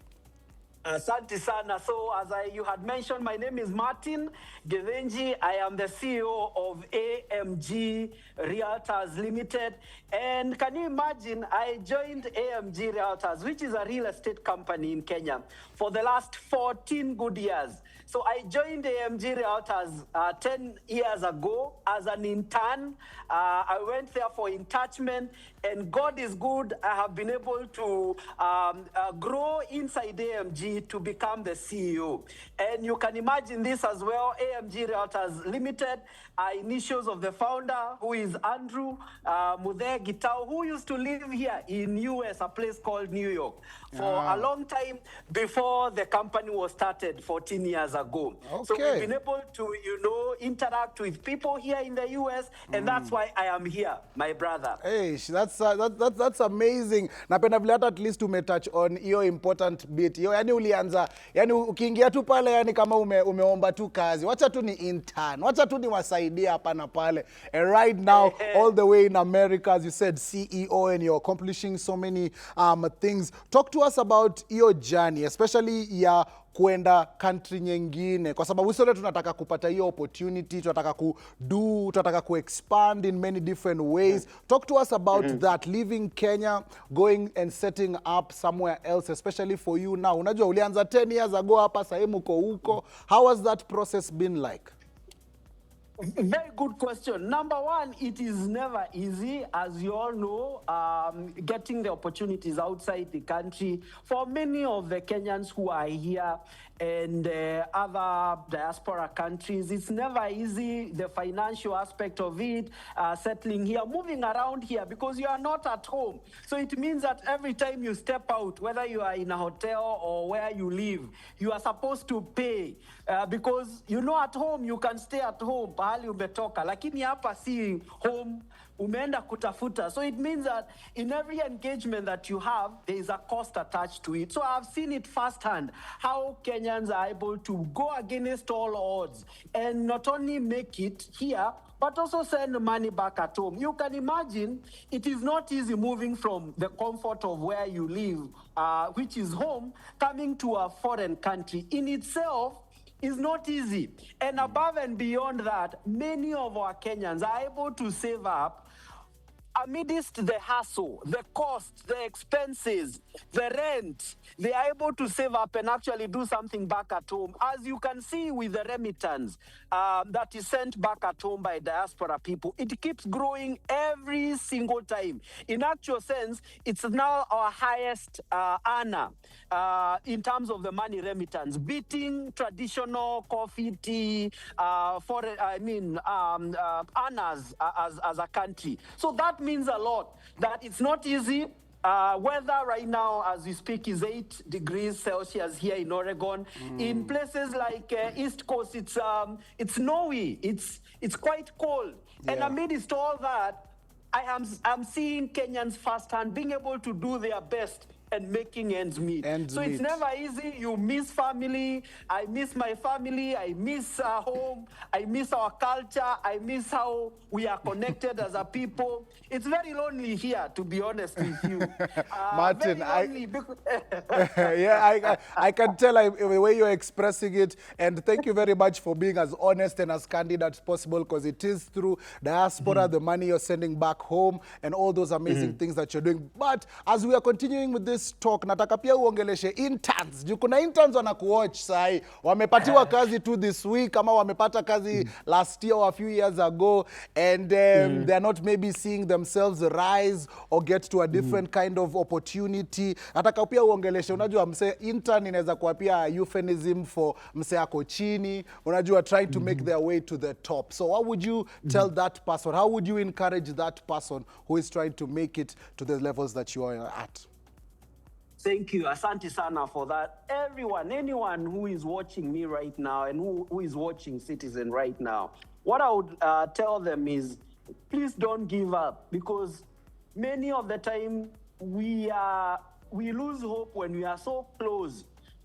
Asante sana. So as you had mentioned, my name is Martin Githinji. I am the CEO of AMG Realtors Limited. And can you imagine, I joined AMG Realtors, which is a real estate company in Kenya, for the last 14 good years. So I joined AMG Realtors 10 years ago as an intern. I went there for attachment, and God is good. I have been able to grow inside AMG to become the CEO. And you can imagine this as well. AMG Realtors Limited, initials of the founder, who is Andrew Mudhe Gitau, who used to live here in US, a place called New York, for a long time before the company was started 14 years ago. Okay. So we've been able to, interact with people here in the US, and that's why I am here, my brother. Hey, that's amazing. Napenda vile hata at least touch on hiyo important bit. Hiyo yani ulianza, yani ukiingia tu pale yani kama umeomba tu kazi. Wacha tu ni intern. Wacha tu ni wasaidia hapa na pale. And right now all the way in America, as you said, CEO, and you're accomplishing so many things. Talk to us about your journey, especially ya kuenda country nyingine, kwa sababu sote tunataka kupata hiyo opportunity, tunataka expand in many different ways. Talk to us about that, leaving Kenya, going and setting up somewhere else, especially for you now. Unajua ulianza 10 years ago hapa, sasa uko huko. How has that process been like? Very good question. Number one, it is never easy, as you all know, getting the opportunities outside the country. For many of the Kenyans who are here and other diaspora countries, it's never easy, the financial aspect of it, settling here, moving around here, because you are not at home. So it means that every time you step out, whether you are in a hotel or where you live, you are supposed to pay, because at home you can stay at home pahali umetoka, lakini hapa si home, umeenda kutafuta. So it means that in every engagement that you have, there is a cost attached to it. So I've seen it firsthand, how Kenyans are able to go against all odds and not only make it here, but also send money back at home. You can imagine it is not easy moving from the comfort of where you live, which is home, coming to a foreign country. In itself, is not easy. And above and beyond that, many of our Kenyans are able to save up amidst the hassle, the cost, the expenses, the rent. They are able to save up and actually do something back at home. As you can see with the remittance that is sent back at home by diaspora people, it keeps growing every single time. In actual sense, it's now our highest earner in terms of the money remittance, beating traditional coffee, tea, earners as a country. So that means a lot, that it's not easy. Weather right now, as we speak, is 8 degrees Celsius here in Oregon. In places like East Coast, it's snowy. It's quite cold. Yeah. And amidst all that, I'm seeing Kenyans firsthand being able to do their best and making ends meet. It's never easy. You miss family. I miss my family. I miss home. I miss our culture. I miss how we are connected as a people. It's very lonely here, to be honest with you. Martin, I can tell the way you're expressing it, and thank you very much for being as honest and as candid as possible, because it is through diaspora, the money you're sending back home, and all those amazing things that you're doing. But as we are continuing with this talk, nataka pia uongeleshe interns. Juu kuna interns wanakuwatch sahi, wamepatiwa kazi tu this week, ama wamepata kazi last year or a few years ago, and they're not maybe seeing themselves rise or get to a different kind of opportunity. Nataka pia uongeleshe, unajua mse intern inaweza kuwa pia euphemism for mse ako chini, unajua trying to make their way to the top. So what would you tell that person? How would you encourage that person who is trying to make it to the levels that you are at? Thank you. Asante sana for that. Everyone, anyone who is watching me right now and who is watching Citizen right now, what I would tell them is, please don't give up, because many of the time we lose hope when we are so close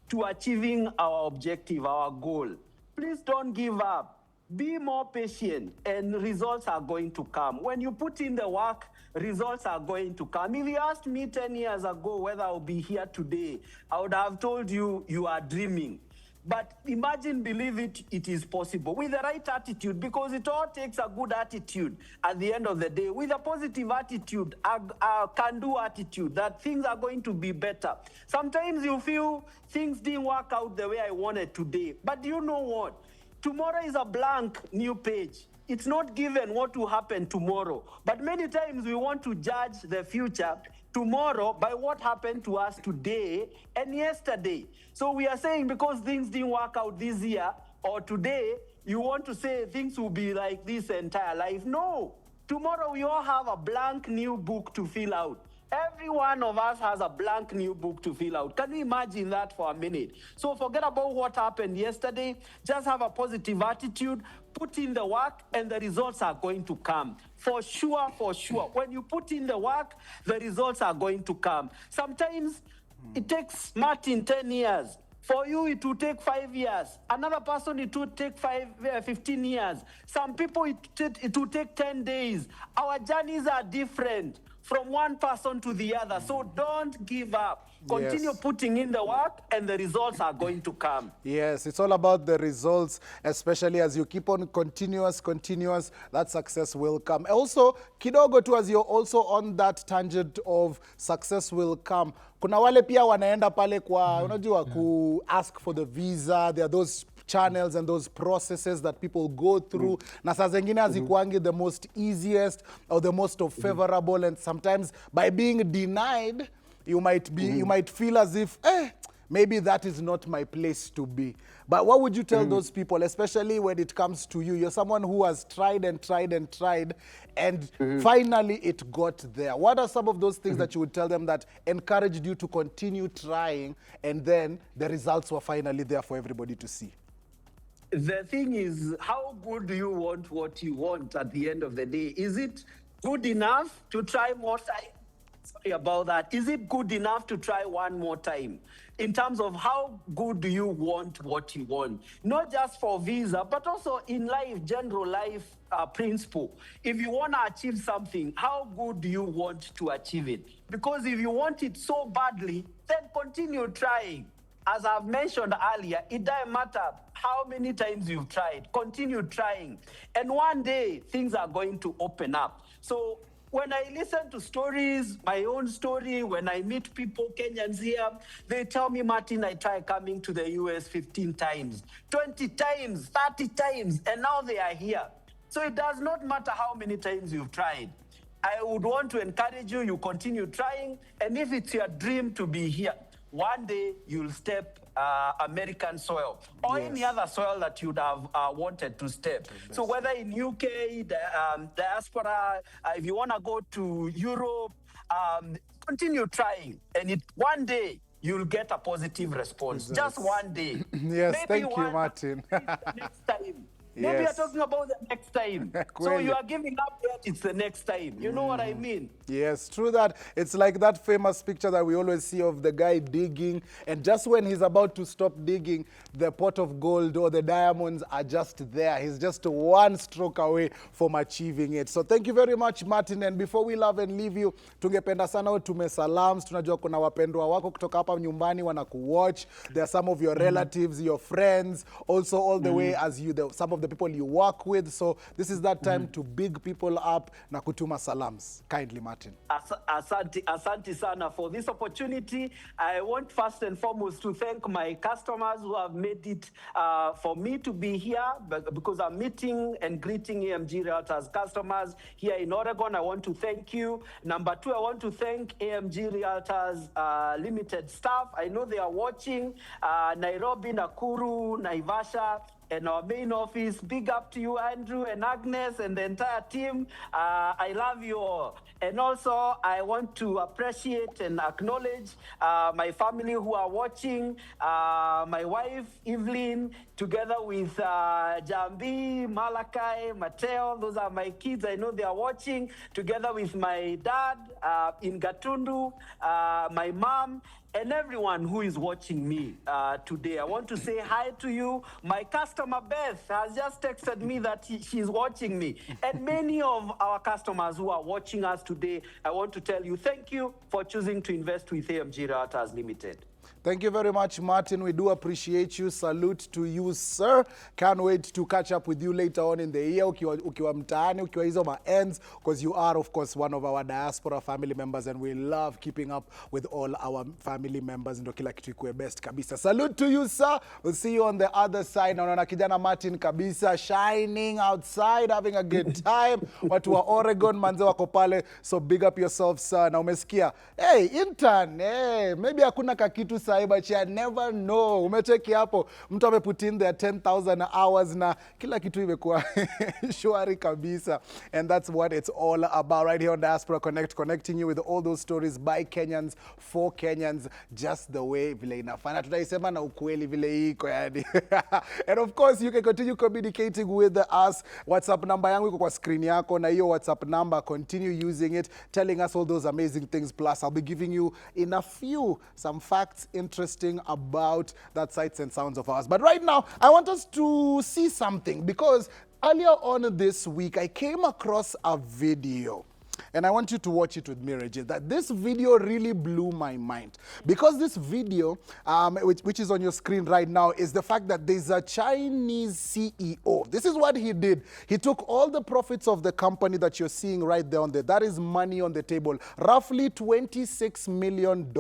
to achieving our objective, our goal. Please don't give up. Be more patient, and results are going to come. When you put in the work, results are going to come. If you asked me 10 years ago whether I'll be here today, I would have told you, you are dreaming. But imagine, believe it is possible with the right attitude, because it all takes a good attitude at the end of the day, with a positive attitude, a can-do attitude, that things are going to be better. Sometimes you feel things didn't work out the way I wanted today, but do you know what? Tomorrow is a blank new page. It's not given what will happen tomorrow. But many times we want to judge the future tomorrow by what happened to us today and yesterday. So we are saying because things didn't work out this year or today, you want to say things will be like this entire life. No. Tomorrow we all have a blank new book to fill out. Every one of us has a blank new book to fill out. Can you imagine that for a minute? So forget about what happened yesterday. Just have a positive attitude, put in the work, and the results are going to come. For sure, for sure. When you put in the work, the results are going to come. Sometimes it takes Martin 10 years. For you, it will take 5 years. Another person, it will take 15 years. Some people, it will take 10 days. Our journeys are different from one person to the other. So don't give up. Continue putting in the work, and the results are going to come. Yes, it's all about the results, especially as you keep on continuous, that success will come. Also, kidogo tu, as you're also on that tangent of success will come, kuna wale pia wanaenda pale kwa, unajua, ku ask for the visa. There are those channels and those processes that people go through. Na saa zengine hazikuangi the most easiest or the most favorable, and sometimes by being denied, you might feel as if, maybe that is not my place to be. But what would you tell those people, especially when it comes to you? You're someone who has tried and tried and tried, and finally it got there. What are some of those things that you would tell them that encouraged you to continue trying, and then the results were finally there for everybody to see? The thing is, how good do you want what you want at the end of the day? Is it good enough to try more time? Sorry about that. Is it good enough to try one more time? In terms of how good do you want what you want? Not just for visa, but also in life, general life principle. If you want to achieve something, how good do you want to achieve it? Because if you want it so badly, then continue trying. As I've mentioned earlier, it doesn't matter how many times you've tried. Continue trying. And one day, things are going to open up. So when I listen to stories, my own story, when I meet people, Kenyans here, they tell me, Martin, I tried coming to the US 15 times, 20 times, 30 times, and now they are here. So it does not matter how many times you've tried. I would want to encourage you, you continue trying, and if it's your dream to be here, one day you'll step American soil or any other soil that you'd have wanted to step. So whether in UK, diaspora, if you want to go to Europe, continue trying. And one day you'll get a positive response. Just one day. Yes, Maybe thank you, Martin. Next time. Maybe you're talking about the next time. So you are giving up yet, it's the next time. You know what I mean? Yes, true that. It's like that famous picture that we always see of the guy digging, and just when he's about to stop digging, the pot of gold or the diamonds are just there. He's just one stroke away from achieving it. So thank you very much, Martin. And before we love and leave you, tungependa sana utume salams. Tunajua kuna wapendwa wako kutoka hapa nyumbani wanakuwatch. There are some of your relatives, your friends, also all the way as some of the people you work with. So this is that time to big people up na kutuma salams. Kindly, Martin. Asante sana for this opportunity. I want first and foremost to thank my customers who have made it for me to be here, because I'm meeting and greeting AMG Realtors customers here in Oregon. I want to thank you. Number two, I want to thank AMG Realtors Limited staff. I know they are watching. Nairobi, Nakuru, Naivasha, and our main office. Big up to you, Andrew and Agnes and the entire team. I love you all. And also, I want to appreciate and acknowledge my family who are watching, my wife, Evelyn, together with Jambi, Malachi, Mateo. Those are my kids. I know they are watching, together with my dad in Gatundu, my mom, and everyone who is watching me today. I want to say hi to you. My customer Beth has just texted me that she's watching me. And many of our customers who are watching us today, I want to tell you thank you for choosing to invest with AMG Realtors Limited. Thank you very much, Martin. We do appreciate you. Salute to you, sir. Can't wait to catch up with you later on in the year. Ukiwa mtaani, ukiwa hizo ends, because you are, of course, one of our diaspora family members, and we love keeping up with all our family members. Ndo kila kitu ikuwe best kabisa. Salute to you, sir. We'll see you on the other side. Naona kijana Martin kabisa, shining outside, having a good time. Watu wa Oregon, manze wako pale. So big up yourself, sir. Na umesikia, hey, intern, hey, maybe hakuna kakitu sahi, but you never know. Umecheki hapo, mtu ameput in their 10,000 hours na kila kitu imekuwa shwari kabisa. And that's what it's all about right here on Diaspora Connect, connecting you with all those stories by Kenyans, for Kenyans, just the way vile inafanya. Tunaisema na ukweli vile iko yani. And of course, you can continue communicating with us. WhatsApp number yangu iko kwa screen yako, na hiyo WhatsApp number, continue using it, telling us all those amazing things. Plus, I'll be giving you in a few some facts interesting about that sights and sounds of ours. But right now, I want us to see something, because earlier on this week, I came across a video. And I want you to watch it with me, Reggie. That this video really blew my mind. Because this video, which is on your screen right now, is the fact that there's a Chinese CEO. This is what he did. He took all the profits of the company that you're seeing right there on there. That is money on the table. Roughly $26 million.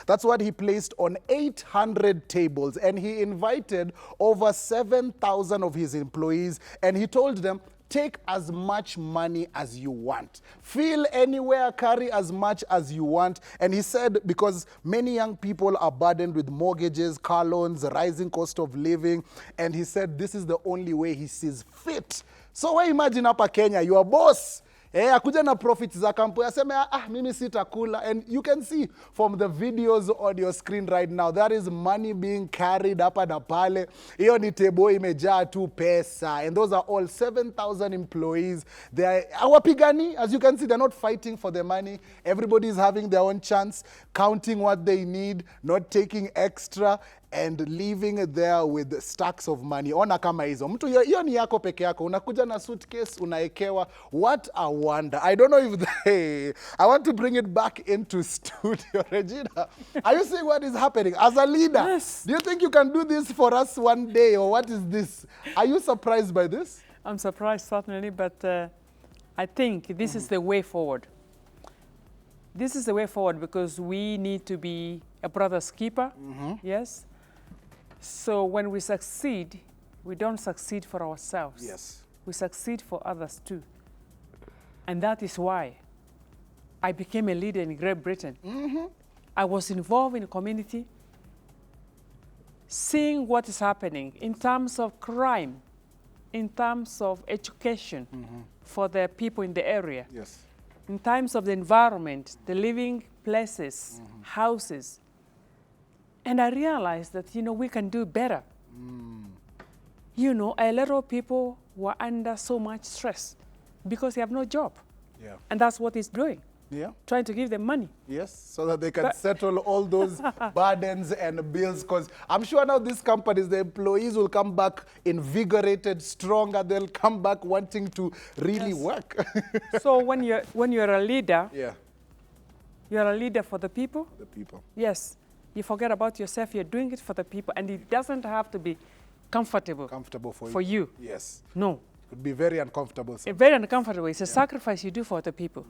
That's what he placed on 800 tables. And he invited over 7,000 of his employees. And he told them, take as much money as you want. Feel anywhere, carry as much as you want. And he said, because many young people are burdened with mortgages, car loans, rising cost of living. And he said, this is the only way he sees fit. So imagine hapa Kenya, your boss, akuja na profits za kampuni, aseme, mimi sitakula. And you can see from the videos on your screen right now, there is money being carried hapa na pale. Hiyo ni tebo imejaa tu pesa. And those are all 7,000 employees. They are hawapigani. As you can see, they're not fighting for the money. Everybody is having their own chance, counting what they need, not taking extra, and leaving it there with stacks of money. Ona kama hizo. Mtu hiyo ni yako peke yako. Unakuja na suitcase, unaekewa. What a wonder. I don't know if I want to bring it back into studio. Regina, are you seeing what is happening? As a leader, Yes. Do you think you can do this for us one day, or what is this? Are you surprised by this? I'm surprised, certainly, but I think this is the way forward. This is the way forward because we need to be a brother's keeper, yes? So when we succeed, we don't succeed for ourselves. Yes. We succeed for others too. And that is why I became a leader in Great Britain. I was involved in the community, seeing what is happening in terms of crime, in terms of education for the people in the area, Yes. in terms of the environment, the living places, houses. And I realized that, we can do better. A lot of people were under so much stress because they have no job. Yeah. And that's what he's doing, Yeah. trying to give them money. Yes, so that they can settle all those burdens and bills. Because I'm sure now these companies, the employees will come back invigorated, stronger. They'll come back wanting to really work. So when you're a leader, Yeah, you're a leader for the people. the people. Yes, you forget about yourself. You're doing it for the people, and it doesn't have to be comfortable For you. Yes. No, It would be very uncomfortable. very uncomfortable. It's a sacrifice you do for the people,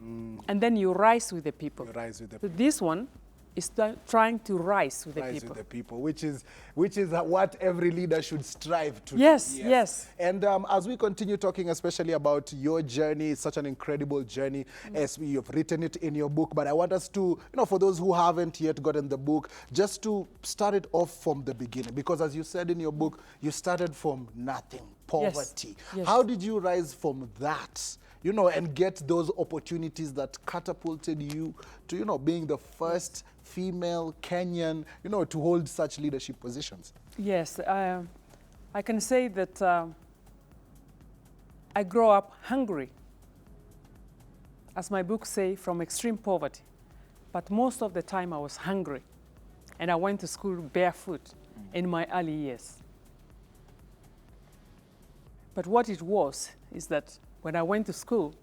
and then you rise with the people. You rise with the So this one, is trying to rise with the Rise people. with the people, which is what every leader should strive to Yes, do. yes. And as we continue talking, especially about your journey, it's such an incredible journey, as you've written it in your book. But I want us to, for those who haven't yet gotten the book, just to start it off from the beginning, because as you said in your book, you started from nothing, poverty. Yes. How did you rise from that? And get those opportunities that catapulted you to, being the first female Kenyan, to hold such leadership positions. Yes, I can say that I grew up hungry, as my book say, from extreme poverty. But most of the time I was hungry, and I went to school barefoot in my early years. But what it was is that when I went to school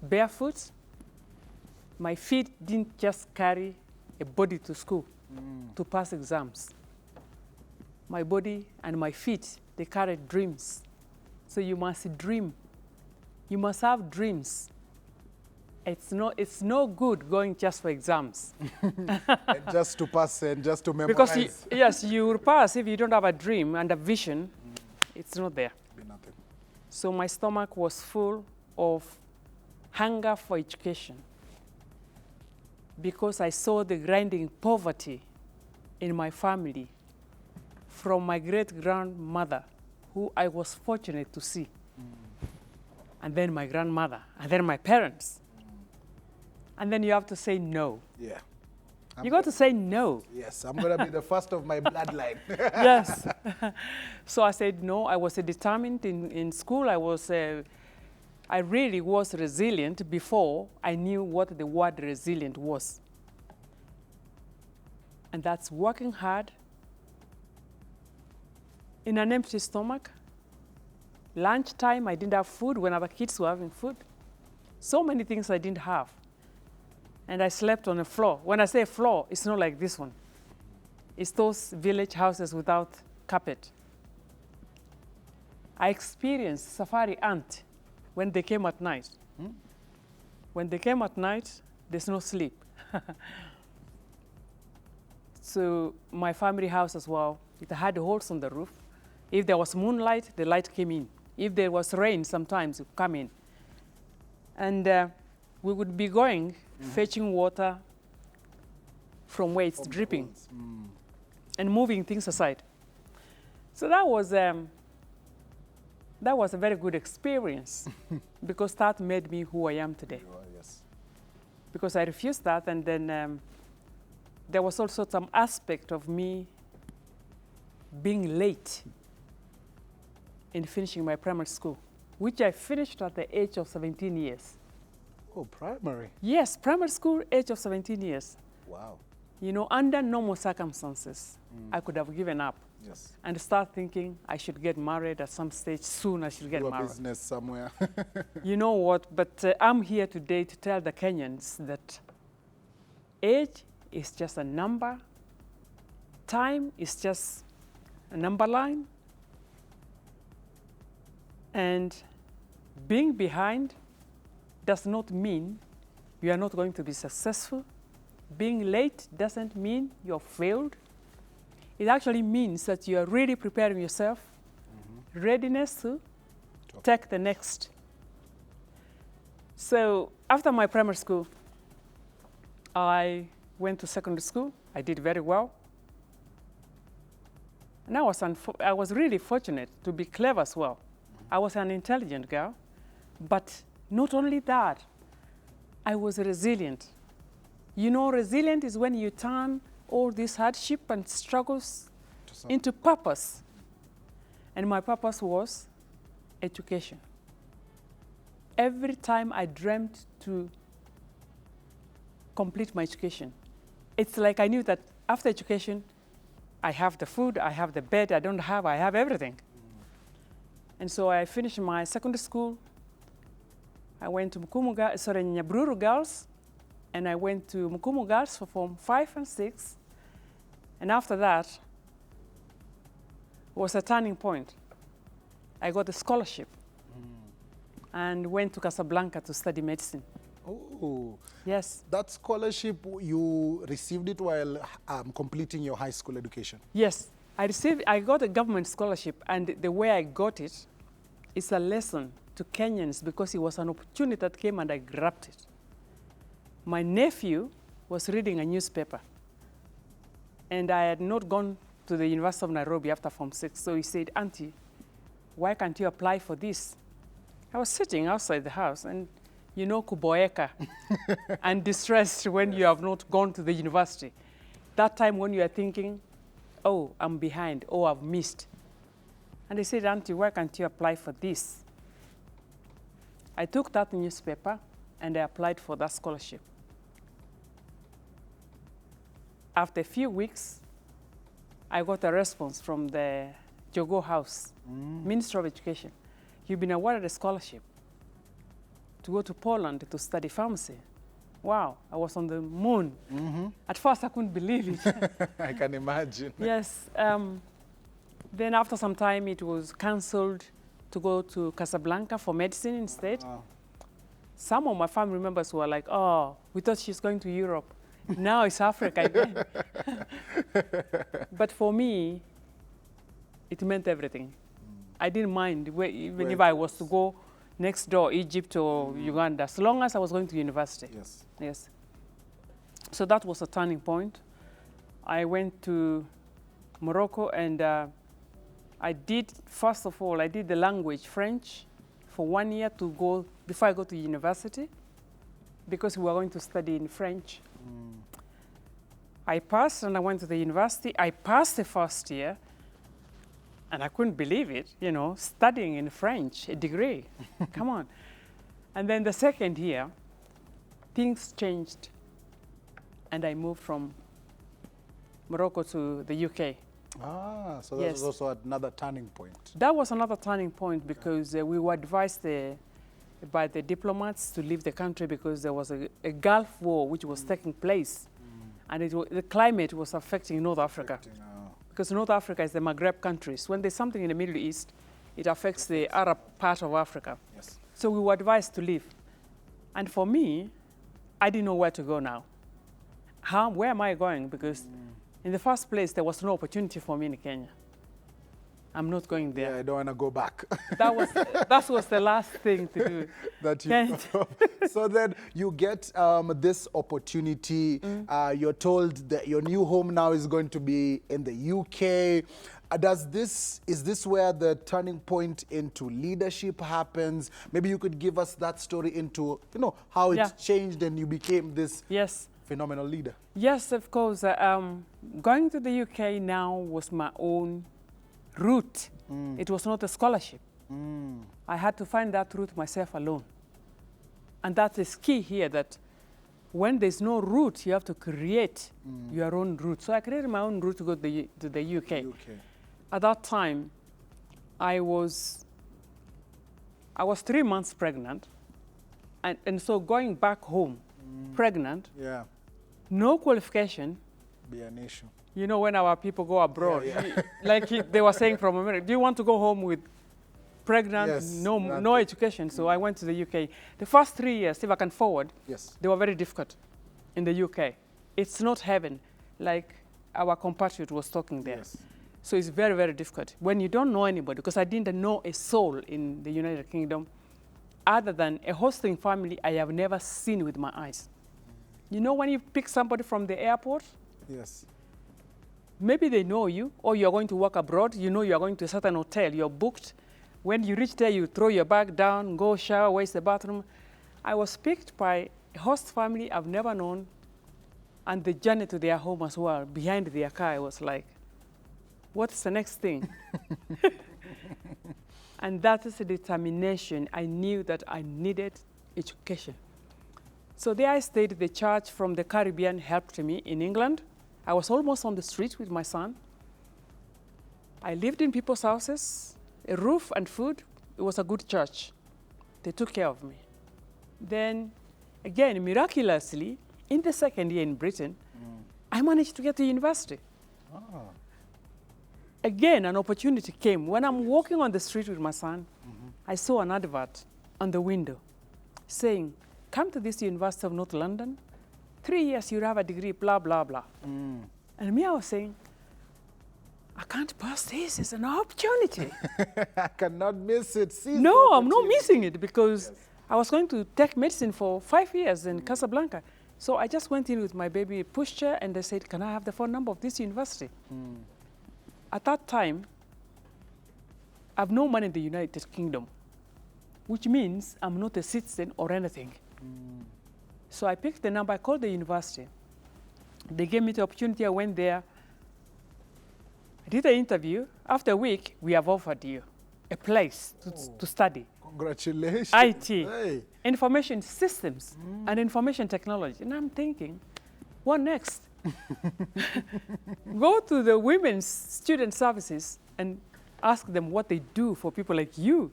barefoot, my feet didn't just carry a body to school to pass exams. My body and my feet, they carried dreams. So you must dream. You must have dreams. It's no good going just for exams. And just to pass and just to memorize. Because yes, you will pass if you don't have a dream and a vision. It's not there. Nothing. So my stomach was full of hunger for education, because I saw the grinding poverty in my family from my great-grandmother, who I was fortunate to see, and then my grandmother, and then my parents. And then you have to say no. Yeah. You got to say no. Yes, I'm going to be the first of my bloodline. Yes. So I said no. I was determined in school. I really was resilient before I knew what the word resilient was. And that's working hard in an empty stomach. Lunchtime, I didn't have food when other kids were having food. So many things I didn't have. And I slept on the floor. When I say floor, it's not like this one. It's those village houses without carpet. I experienced safari ant when they came at night. When they came at night, there's no sleep. So my family house as well, it had holes on the roof. If there was moonlight, the light came in. If there was rain, sometimes it would come in. And we would be going, fetching water from where it's dripping and moving things aside. So that was a very good experience because that made me who I am today. Yes. Because I refused that, and then there was also some aspect of me being late in finishing my primary school, which I finished at the age of 17 years. Oh, primary? Yes, primary school, age of 17 years. Wow. Under normal circumstances, I could have given up. Yes. And start thinking I should get married at some stage soon. I should get Do a married. business somewhere. You know what? But I'm here today to tell the Kenyans that age is just a number. Time is just a number line. And being behind does not mean you are not going to be successful. Being late doesn't mean you're failed. It actually means that you are really preparing yourself, readiness to take the next. So after my primary school, I went to secondary school. I did very well. And I was really fortunate to be clever as well. I was an intelligent girl, but not only that, I was resilient. Resilient is when you turn all this hardship and struggles into purpose. And my purpose was education. Every time I dreamt to complete my education, it's like I knew that after education, I have the food, I have the bed, I have everything. And so I finished my secondary school. I went to Nyabruru Girls, and I went to Mukumu Girls for Form 5 and 6. And after that was a turning point. I got a scholarship and went to Casablanca to study medicine. Oh. Yes. That scholarship, you received it while completing your high school education? Yes. I got a government scholarship, and the way I got it is a lesson to Kenyans because it was an opportunity that came and I grabbed it. My nephew was reading a newspaper, and I had not gone to the University of Nairobi after Form 6, so he said, Auntie, why can't you apply for this? I was sitting outside the house, and you know, kuboeka and distressed when you have not gone to the university. That time when you are thinking, oh, I'm behind, oh, I've missed. And they said, Auntie, why can't you apply for this? I took that newspaper and I applied for that scholarship. After a few weeks, I got a response from the Jogo House, Ministry of Education. You've been awarded a scholarship to go to Poland to study pharmacy. Wow, I was on the moon. At first, I couldn't believe it. I can imagine. Yes. Then after some time, it was cancelled to go to Casablanca for medicine instead. Some of my family members were like, oh, we thought she's going to Europe. Now it's Africa again. But for me, it meant everything. I didn't mind, even if I was to go next door, Egypt or Uganda, as long as I was going to university. Yes. Yes. So that was a turning point. I went to Morocco, and first of all, I did the language, French, for 1 year to go, before I go to university, because we were going to study in French. I passed, and I went to the university. I passed the first year, and I couldn't believe it, you know, studying in French, a degree. Come on. And then the second year, things changed, and I moved from Morocco to the UK. So that was also another turning point. That was another turning point because we were advised by the diplomats to leave the country because there was a Gulf War which was taking place, and the climate was affecting North Africa. Because North Africa is the Maghreb countries. When there's something in the Middle East, it affects the Arab part of Africa. Yes. So we were advised to leave. And for me, I didn't know where to go now. Where am I going? Because in the first place, there was no opportunity for me in Kenya. I'm not going there. Yeah, I don't want to go back. That was the last thing to do. So then you get this opportunity. You're told that your new home now is going to be in the UK. Is this where the turning point into leadership happens? Maybe you could give us that story into, how it changed and you became this phenomenal leader. Yes, of course. Going to the UK now was my own route. It was not a scholarship. I had to find that route myself alone. And that is key here, that when there's no route, you have to create your own route. So I created my own route to go to the UK. At that time, I was 3 months pregnant. And so going back home, pregnant, no qualification. Be an issue. You know, when our people go abroad, they were saying from America, do you want to go home with pregnant, no education? So I went to the UK. The first 3 years, if I can forward, they were very difficult in the UK. It's not heaven, like our compatriot was talking there. So it's very, very difficult. When you don't know anybody, because I didn't know a soul in the United Kingdom, other than a hosting family I have never seen with my eyes. You know when you pick somebody from the airport? Yes. Maybe they know you, or you're going to work abroad, you know you're going to a certain hotel, you're booked. When you reach there, you throw your bag down, go shower, where's the bathroom? I was picked by a host family I've never known, and the journey to their home as well, behind their car, I was like, what's the next thing? And that is a determination. I knew that I needed education. So there I stayed. The church from the Caribbean helped me in England. I was almost on the street with my son. I lived in people's houses, a roof and food. It was a good church. They took care of me. Then, again, miraculously, in the second year in Britain, I managed to get to university. Again, an opportunity came. When I'm walking on the street with my son, I saw an advert on the window saying, come to this University of North London, 3 years you have a degree, blah, blah, blah. And me, I was saying, I can't pass this, it's an opportunity. I cannot miss it. Seize No, the I'm not opportunity. missing it because I was going to take medicine for 5 years in Casablanca. So I just went in with my baby pushchair and they said, can I have the phone number of this university? At that time, I have no money in the United Kingdom, which means I'm not a citizen or anything. So I picked the number, I called the university. They gave me the opportunity, I went there. I did the interview. After a week, we have offered you a place to study. Congratulations. IT, Hey. information systems, and information technology. And I'm thinking, what next? Go to the women's student services and ask them what they do for people like you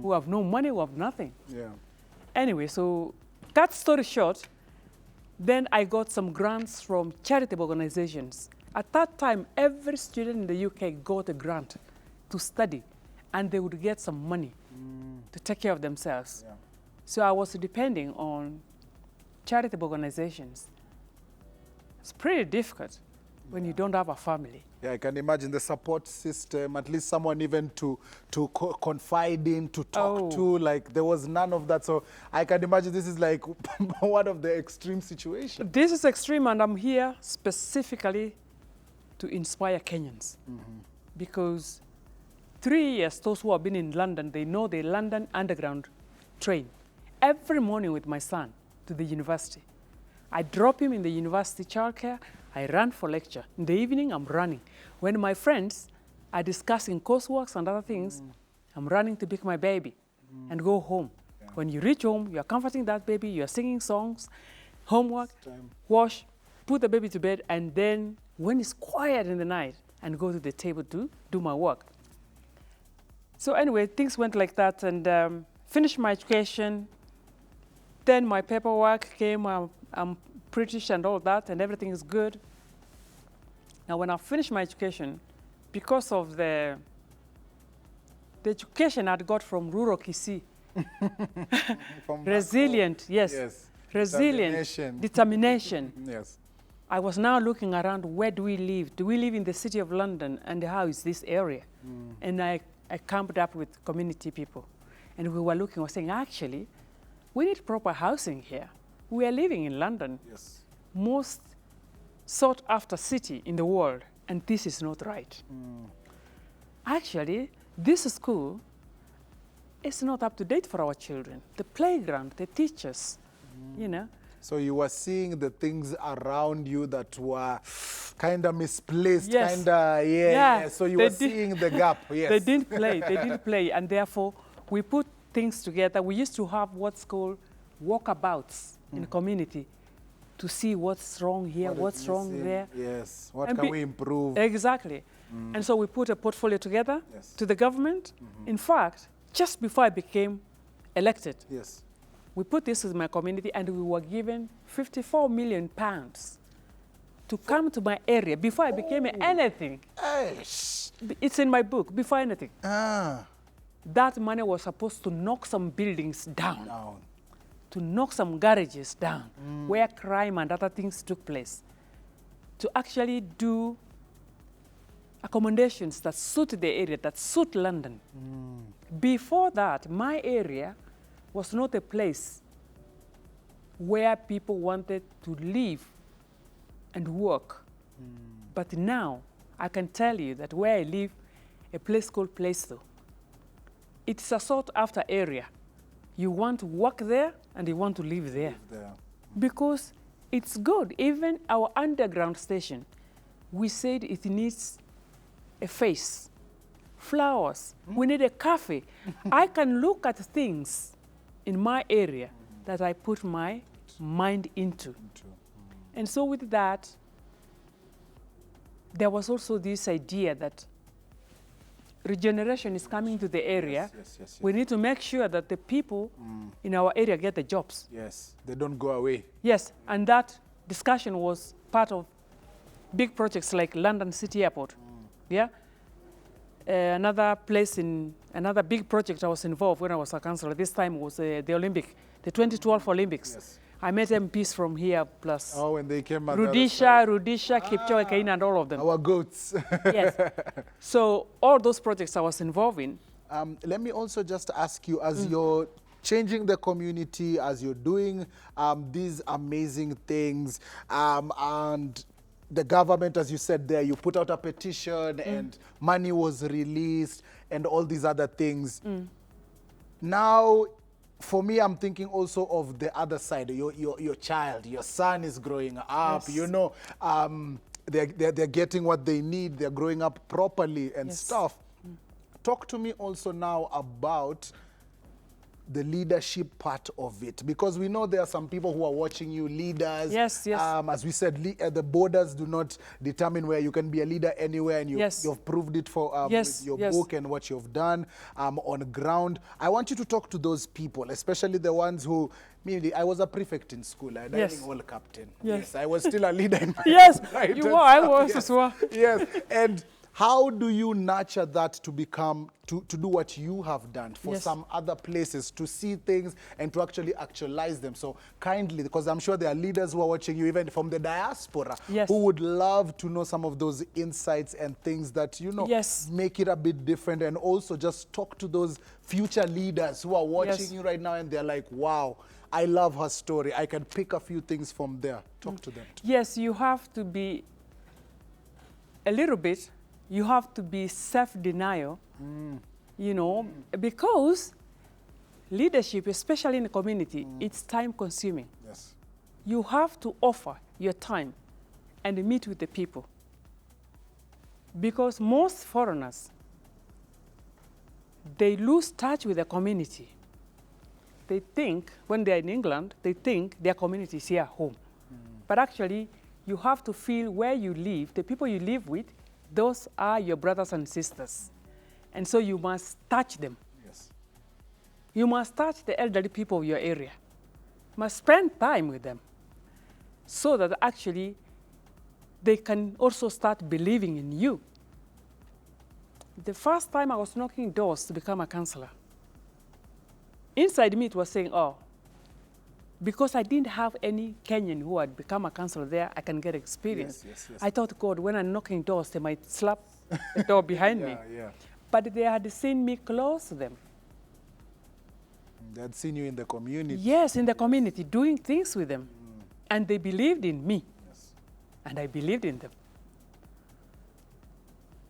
who have no money, who have nothing. Yeah. Anyway, so cut story short, then I got some grants from charitable organizations. At that time, every student in the UK got a grant to study, and they would get some money to take care of themselves. Yeah. So I was depending on charitable organizations. It's pretty difficult when you don't have a family. Yeah, I can imagine the support system, at least someone even to confide in, to talk to, like there was none of that. So I can imagine this is like one of the extreme situations. This is extreme, and I'm here specifically to inspire Kenyans. Because 3 years, those who have been in London, they know the London Underground train. Every morning with my son to the university. I drop him in the university childcare, I run for lecture. In the evening, I'm running. When my friends are discussing courseworks and other things, I'm running to pick my baby and go home. Yeah. When you reach home, you are comforting that baby, you are singing songs, homework, wash, put the baby to bed, and then when it's quiet in the night, and go to the table to do my work. So anyway, things went like that, and finished my education. Then my paperwork came, I'm British and all that, and everything is good. Now, when I finished my education, because of the education I'd got from rural Kisii, resilient, yes, resilient, determination. Yes. I was now looking around, where do we live? Do we live in the city of London, and how is this area? And I camped up with community people, and we were looking, we're saying, actually, we need proper housing here. We are living in London, most sought after city in the world, and this is not right. Actually, this school is not up to date for our children. The playground, the teachers, you know. So you were seeing the things around you that were kind of misplaced, kind of, yeah. So you were seeing the gap, yes. They didn't play, and therefore we put things together. We used to have what's called walkabouts in the community to see what's wrong here, what's wrong there. Yes, what can we improve? Exactly. And so we put a portfolio together to the government. In fact, just before I became elected, we put this with my community, and we were given £54 million to come to my area before I became anything. It's in my book, before anything. That money was supposed to knock some buildings down. To knock some garages down where crime and other things took place, to actually do accommodations that suit the area, that suit London. Before that, my area was not a place where people wanted to live and work. But now, I can tell you that where I live, a place called Plaistow, it's a sought-after area. You want to work there, and you want to live there. Because it's good. Even our underground station, we said it needs a face, flowers. We need a cafe. I can look at things in my area that I put my mind into. And so with that, there was also this idea that regeneration is coming to the area. We need to make sure that the people in our area get the jobs. Yes, they don't go away. Yes, and that discussion was part of big projects like London City Airport. Yeah, another place in Another big project I was involved when I was a councillor this time was the 2012 Olympics. Yes. I met MPs from here plus Oh, when they came out Rudisha, Kipchoge Keino, and all of them. Our goats. Yes. So all those projects I was involved in. Let me also just ask you, as you're changing the community, as you're doing these amazing things, and the government, as you said there, you put out a petition and money was released and all these other things. Now, for me, I'm thinking also of the other side. Your child, your son is growing up. Yes. You know, they're getting what they need. They're growing up properly and stuff. Talk to me also now about the leadership part of it, because we know there are some people who are watching you, leaders. Yes, yes. As we said, the borders do not determine where you can be a leader anywhere, and you've proved it for with your book and what you've done on ground. I want you to talk to those people, especially the ones who, maybe I was a prefect in school, a dining hall captain. Yes. I was still a leader in my Yes, right you were, I was as well. Yes, and how do you nurture that to become, to do what you have done for some other places, to see things and to actually actualize them? So kindly, because I'm sure there are leaders who are watching you, even from the diaspora, who would love to know some of those insights and things that, you know, make it a bit different. And also just talk to those future leaders who are watching you right now and they're like, wow, I love her story. I can pick a few things from there. Talk to them. Yes, you have to be a little bit, you have to be self-denial, you know, because leadership, especially in the community, it's time-consuming. Yes. You have to offer your time and meet with the people. Because most foreigners, they lose touch with the community. They think, when they're in England, they think their community is here home. But actually, you have to feel where you live, the people you live with, those are your brothers and sisters. And so you must touch them. Yes. You must touch the elderly people of your area. You must spend time with them so that actually they can also start believing in you. The first time I was knocking doors to become a counselor, inside me it was saying, oh, because I didn't have any Kenyan who had become a counselor there, I can get experience. Yes. I thought, God, when I'm knocking doors, they might slap the door behind me. But they had seen me close to them. They had seen you in the community. Yes, in the community, doing things with them. And they believed in me. And I believed in them.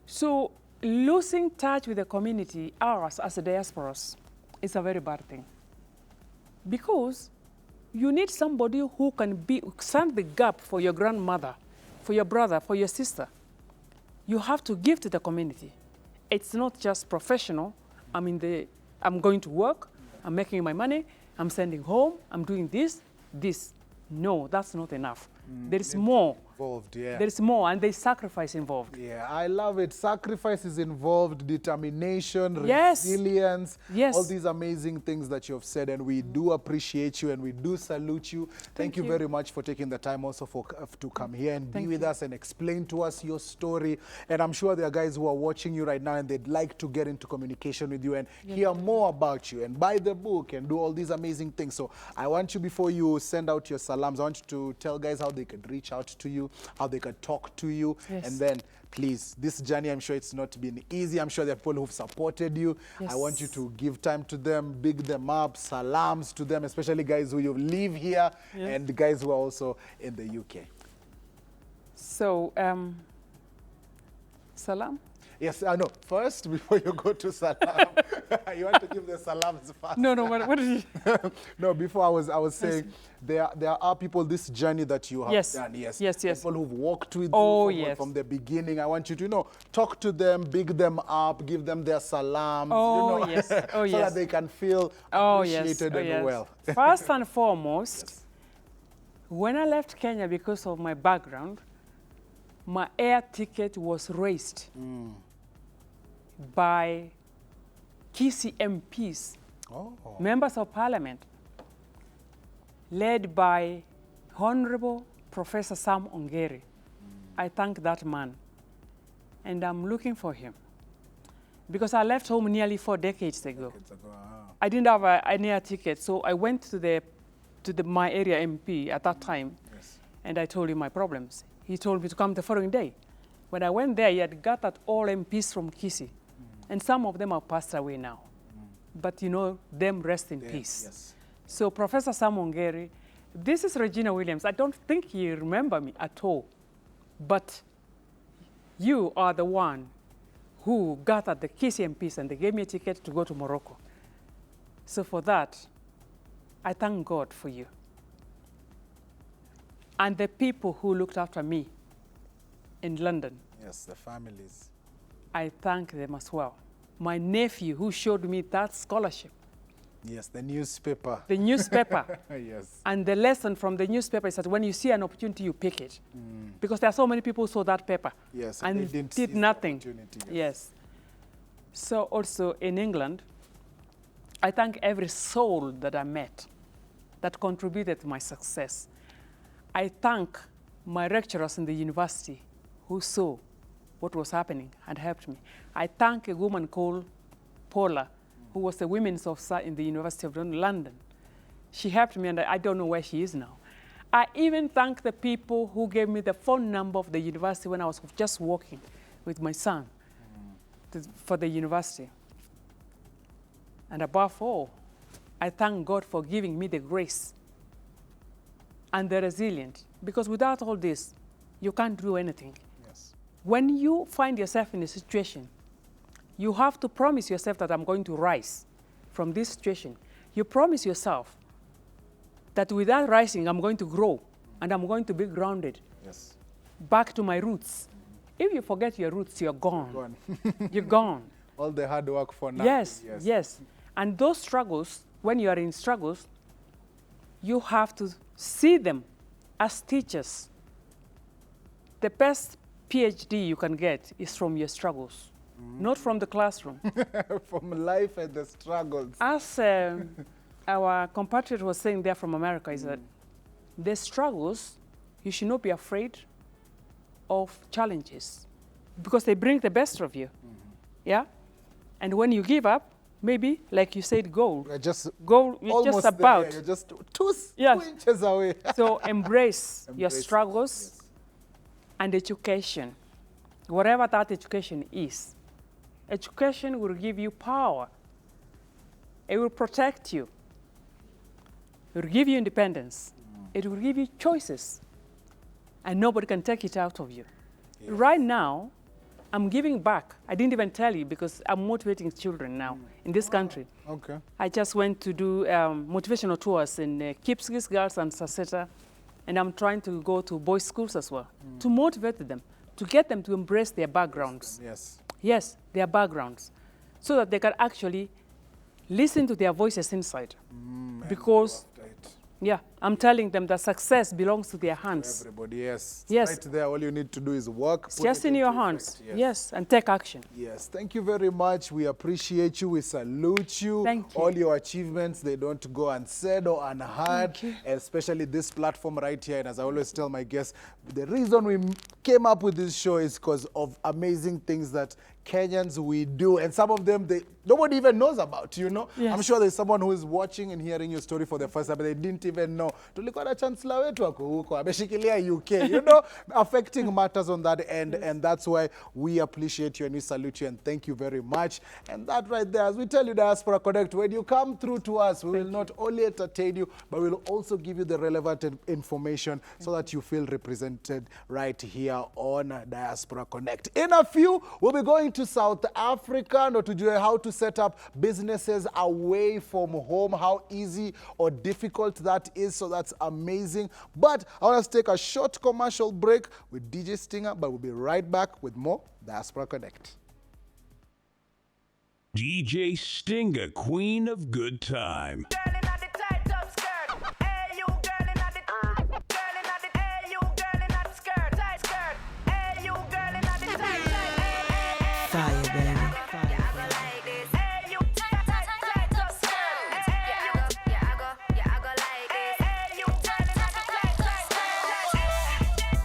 So losing touch with the community, ours as a diasporas, is a very bad thing. Because you need somebody who can stand the gap for your grandmother, for your brother, for your sister. You have to give to the community. It's not just professional. I'm going to work, I'm making my money, I'm sending home, I'm doing this. No, that's not enough. There is more. Involved, yeah. There is more, and there's sacrifice involved. Yeah, I love it. Sacrifice is involved, determination, resilience, all these amazing things that you have said, and we do appreciate you and we do salute you. Thank you very much for taking the time also to come here and be with us and explain to us your story. And I'm sure there are guys who are watching you right now and they'd like to get into communication with you and hear more about you and buy the book and do all these amazing things. So I want you, before you send out your salams, I want you to tell guys how they could reach out to you, how they could talk to you, and then please, this journey, I'm sure it's not been easy. I'm sure there are people who've supported you. I want you to give time to them, big them up, salams to them, especially guys who you live here and the guys who are also in the UK. So, salam? Yes, I know. First, before you go to salam, you want to give the salams first. No, what did you? No, before I was saying, there are people, this journey that you have done. Yes. People who've walked with you from the beginning. I want you to, talk to them, big them up, give them their salams, so that they can feel appreciated and well. First and foremost, when I left Kenya because of my background, my air ticket was raised by Kisii MPs, members of parliament, led by Honorable Professor Sam Ongeri. I thank that man, and I'm looking for him. because I left home nearly 4 decades ago. Ah. I didn't have any air ticket, so I went to my area MP at that time, and I told him my problems. He told me to come the following day. When I went there, he had gathered all MPs from Kisii, and some of them have passed away now. But you know, them rest in peace. Yes. So Professor Sam Ongeri, this is Regina Williams. I don't think you remember me at all, but you are the one who gathered the Kisii MPs and they gave me a ticket to go to Morocco. So for that, I thank God for you. And the people who looked after me in London. Yes, the families. I thank them as well. My nephew who showed me that scholarship. Yes, the newspaper. The newspaper. Yes. And the lesson from the newspaper is that when you see an opportunity, you pick it. Because there are so many people who saw that paper. Yes, and they didn't did seize the nothing. opportunity, Yes. So also in England, I thank every soul that I met that contributed to my success. I thank my lecturers in the university who saw what was happening and helped me. I thank a woman called Paula, who was the women's officer in the University of London. She helped me, and I don't know where she is now. I even thank the people who gave me the phone number of the university when I was just working with my son for the university. And above all, I thank God for giving me the grace and the resilience, because without all this, you can't do anything. Yes. When you find yourself in a situation, you have to promise yourself that I'm going to rise from this situation. You promise yourself that without rising, I'm going to grow and I'm going to be grounded. Yes. Back to my roots. If you forget your roots, you're gone. You're gone. All the hard work for nothing. Yes, yes. And those struggles, when you are in struggles, you have to see them as teachers. The best PhD you can get is from your struggles, not from the classroom. From life and the struggles. As our compatriot was saying there from America, is that the struggles, you should not be afraid of challenges because they bring the best of you. Yeah? And when you give up, maybe, like you said, goal. You're just You're about. There. You're just two Yes. inches away. So embrace your Embrace it, struggles and education, whatever that education is. Education will give you power. It will protect you. It will give you independence. It will give you choices. And nobody can take it out of you. Yes. Right now, I'm giving back. I didn't even tell you because I'm motivating children now in this country. Okay. I just went to do motivational tours in Kipsigis Girls and Saseta, and I'm trying to go to boys' schools as well to motivate them, to get them to embrace their backgrounds. Yes. Yes, their backgrounds, so that they can actually listen to their voices inside. Because, yeah, I'm telling them that success belongs to their hands. Everybody, yes. Yes. Right there, all you need to do is work. It's put just it in your into hands. effect. Yes, and take action. Yes, thank you very much. We appreciate you. We salute you. Thank you. All your achievements, they don't go unsaid or unheard, especially this platform right here. And as I always tell my guests, the reason we came up with this show is because of amazing things that Kenyans we do. And some of them, nobody even knows about, you know? Yes. I'm sure there's someone who is watching and hearing your story for the first time, but they didn't even know. Tulikuwa na chancellor wetu ako huko, ameshikilia UK, you know, affecting matters on that end. And that's why we appreciate you and we salute you and thank you very much. And that right there, as we tell you, Diaspora Connect, when you come through to us, we will not only entertain you, but we'll also give you the relevant information so that you feel represented right here on Diaspora Connect. In a few, we'll be going to South Africa, not to do how to set up businesses away from home, how easy or difficult that is. So that's amazing. But I want us to take a short commercial break with DJ Stinger, but we'll be right back with more Diaspora Connect. DJ Stinger, queen of good time. Fire, baby.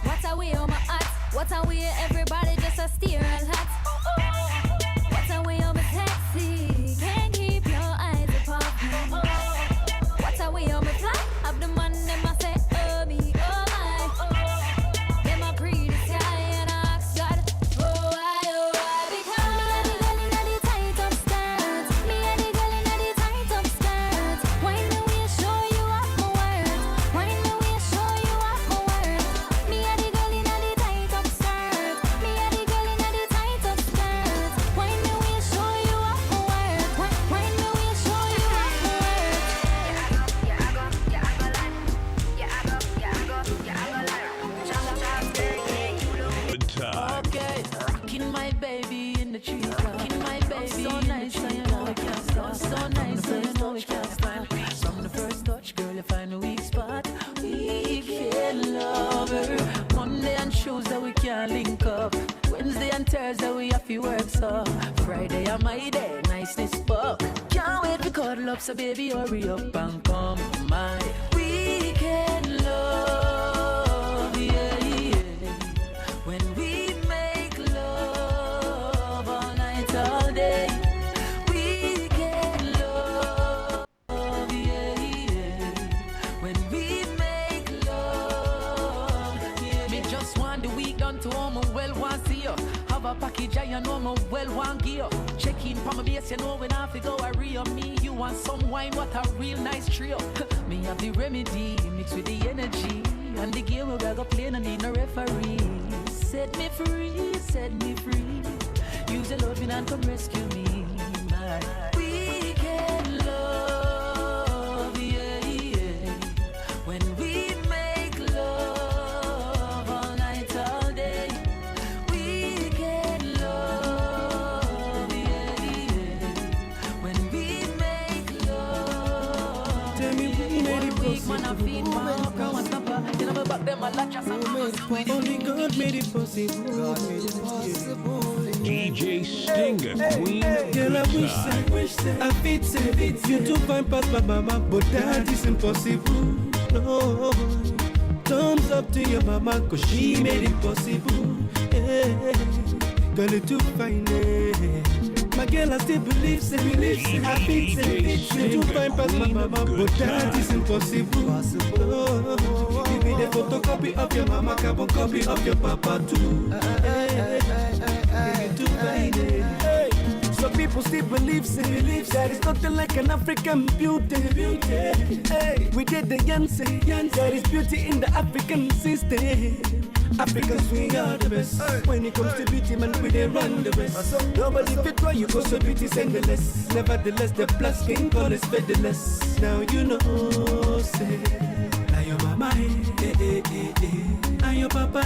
What are we on my ass? What are we everybody just a steer and hat? What are we on my fi work, so Friday am my day, niceness fuck. Can't wait to cuddle up, so baby hurry up and come my weekend love, yeah, yeah. When we make love all night, all day. Weekend love, yeah, yeah. When we make love, yeah. Me just want the week done to home, well want see you. Have a package, I know me well want gear. Check in for my base, you know when I have to go, I real me. You want some wine, what a real nice trio. Me have the remedy, mixed with the energy. And the game we go play, no need no referee. Set me free, set me free. Use the loving and come rescue me. My weekend love, yeah, yeah. When we make love all night, all day. Weekend love, yeah, yeah. When we make love. Tell me who made it possible? Only God made it possible. God made it possible. DJ Stinger, Queen of Girl, I wish I fit say you to find past my mama, but that is impossible. No, thumbs up to your mama, cause she made it possible. Yeah. Girl, you too fine. My girl, I still believe, say, I fit say you to find past my mama, but that is impossible. Oh, give me the photocopy of your mama, carbon copy of your papa too. You too fine. Some people still believe, say, that it's nothing like an African beauty. Hey, we did the Yancy, there is beauty in the African system. Africans, we are the best. When it comes to beauty, man, we they run the rest. Nobody fit why you go so beauty endless. Nevertheless, the plus skin color is featherless. Now you know, say, now your mama, now your papa,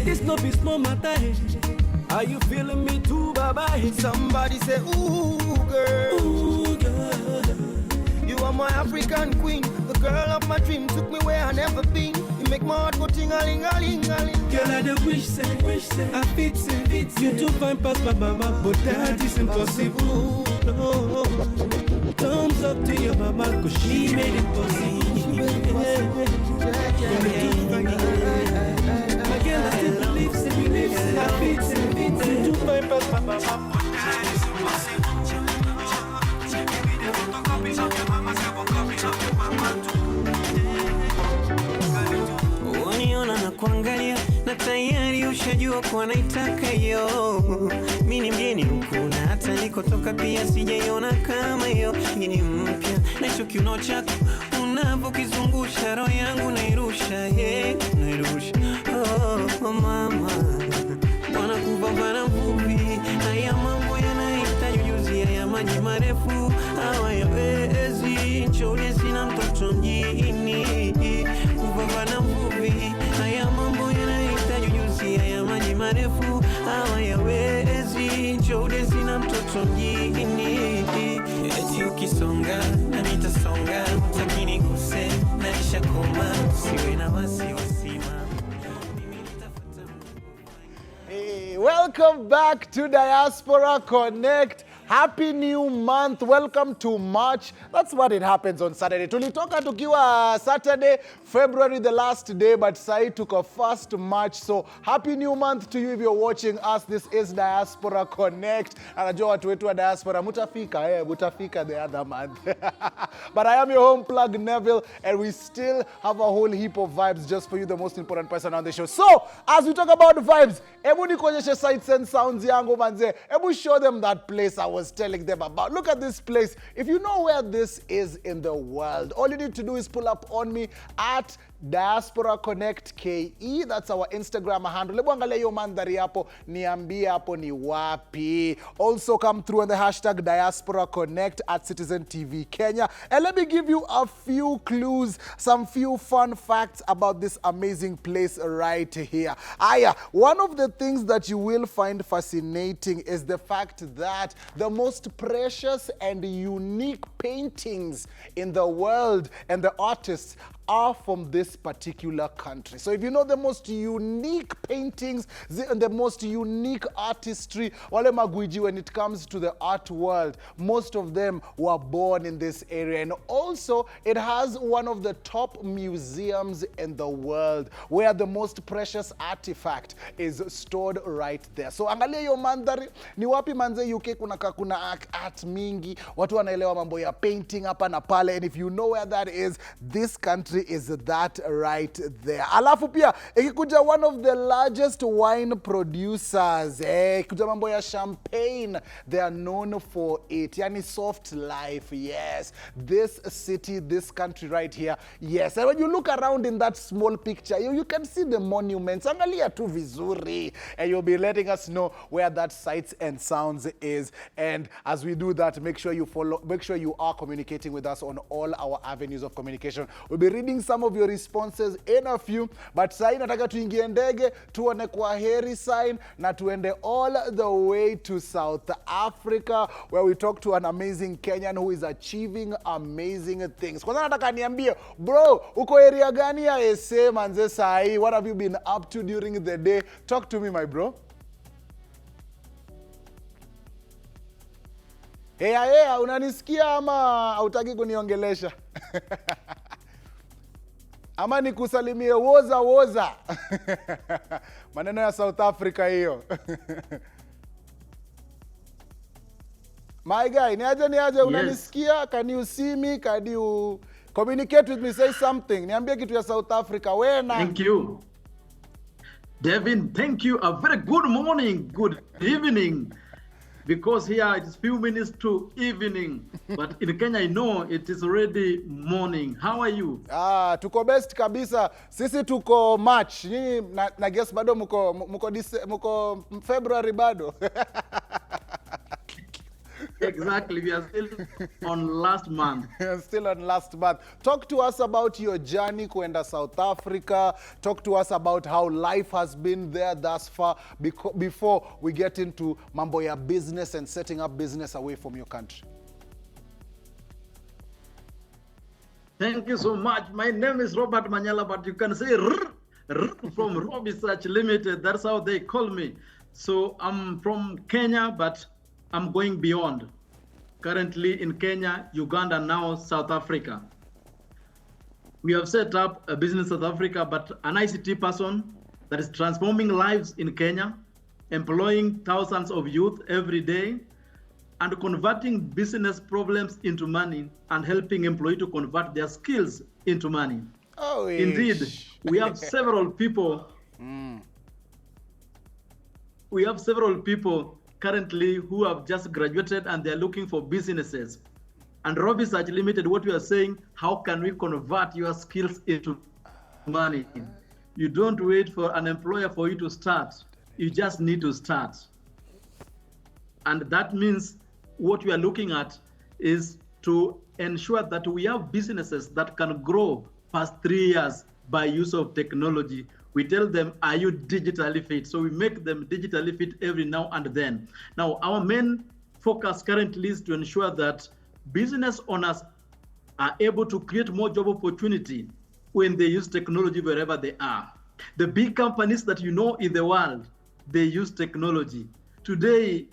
this no be small matter. Are you feeling me too, bye-bye? Somebody say, ooh, girl. Ooh, girl. You are my African queen. The girl of my dream took me where I never been. You make my heart go ting-a-ling-a-ling-a-ling. Girl, I the wish, say, I fit, say, you to find past my mama, but that is impossible. No, thumbs up to your mama, cause she made it possible. My girl, I still believe, say, I fit, say, to find past my mama, but that is impossible. Give me the photocopies of your mama, carbon copies of your mama too. Uniona na kuangalia na tayari ushajua kwa naitaka yo. Mimi ni mgeni huku na hata nikotoka pia sijaiona kama hiyo. Hii ni mpya na hicho kiuno chako unavokizungusha roho yangu nairusha, nairusha. Oh mama, wanakupambana mvuvi. Haya mambo yanahitaji ujuzi, haya maji marefu hawayawezi. Chole sina mtoto mjini, kupambana mvuvi. Haya mambo yanahitaji ujuzi, haya maji marefu hawayawezi. Chole sina mtoto mjini. Eti ukisonga na nitasonga, takini kuse na nishakoma. Siwe na wasiwasi mama. Hey, welcome back to Diaspora Connect. Happy new month. Welcome to March. That's what it happens on Saturday. Tulitoka tukiwa Saturday, February the last day, but Sai took a first March. So happy new month to you if you're watching us. This is Diaspora Connect. Anajua watu wetu wa Diaspora mutafika the other month. But I am your home plug, Neville, and we still have a whole heap of vibes just for you, the most important person on the show. So, as we talk about vibes, ebu nikuonyeshe sights and sounds yangu manze. Ebu show them that place I was telling them about. Look at this place. If you know where this is in the world, all you need to do is pull up on me at Diaspora Connect KE. That's our Instagram handle. Lebu angalia hiyo mandhari hapo, niambie hapo ni wapi. Also come through on the hashtag Diaspora Connect at Citizen TV Kenya. And let me give you a few clues, some few fun facts about this amazing place right here. One of the things that you will find fascinating is the fact that the most precious and unique paintings in the world, and the artists are from this particular country. So if you know the most unique paintings and the most unique artistry, wale magwiji, when it comes to the art world, most of them were born in this area. And also, it has one of the top museums in the world where the most precious artifact is stored right there. So angalia hiyo mandhari, ni wapi manze UK kuna art mingi, watu wanaelewa mambo ya painting hapa na pale, and if you know where that is, this country is that right there. Alafu pia ikikuja one of the largest wine producers, ikikuja mambo ya champagne, they are known for it. Yani soft life, yes. This city, this country right here, yes. And when you look around in that small picture, you can see the monuments. Angalia tu vizuri, and you'll be letting us know where that sights and sounds is. And as we do that, make sure you are communicating with us on all our avenues of communication. We'll be reading some of your responses in a few, but sahi nataka tuingie ndege, tuone kwa heri sign, na tuende all the way to South Africa, where we talk to an amazing Kenyan who is achieving amazing things. Kwanza nataka niambie, bro, uko area gani ya SA manze sahi? What have you been up to during the day? Talk to me, my bro. Hey, unanisikia ama hautaki kuniongelesha? Ama nikusalimie woza. Maneno ya South Africa hiyo. My guy, niaje, unanisikia? Can you see me? Can you communicate with me? Say something. Niambie kitu ya South Africa. Wena. Thank you. Devin, thank you. A very good morning, good evening. Because here it is few minutes to evening, but in Kenya I know it is already morning. How are you? Tuko best kabisa. Sisi tuko March. Nyinyi na guess bado muko February bado. Exactly, we are still on last month. Still on last month. Talk to us about your journey kuenda South Africa. Talk to us about how life has been there thus far before we get into mambo ya business and setting up business away from your country. Thank you so much. My name is Robert Manyala, but you can say from Rob Research Limited. That's how they call me. So I'm from Kenya, but I'm going beyond. Currently in Kenya, Uganda, now South Africa. We have set up a business in South Africa, but an ICT person that is transforming lives in Kenya, employing thousands of youth every day, and converting business problems into money and helping employees to convert their skills into money. Oh, indeed, we have several people. We have several people currently who have just graduated and they're looking for businesses. And Rob Research Limited, what we are saying, how can we convert your skills into money? You don't wait for an employer for you to start. You just need to start. And that means what we are looking at is to ensure that we have businesses that can grow past 3 years by use of technology. We tell them, are you digitally fit? So we make them digitally fit every now and then. Now, our main focus currently is to ensure that business owners are able to create more job opportunity when they use technology wherever they are. The big companies that you know in the world, they use technology. Today,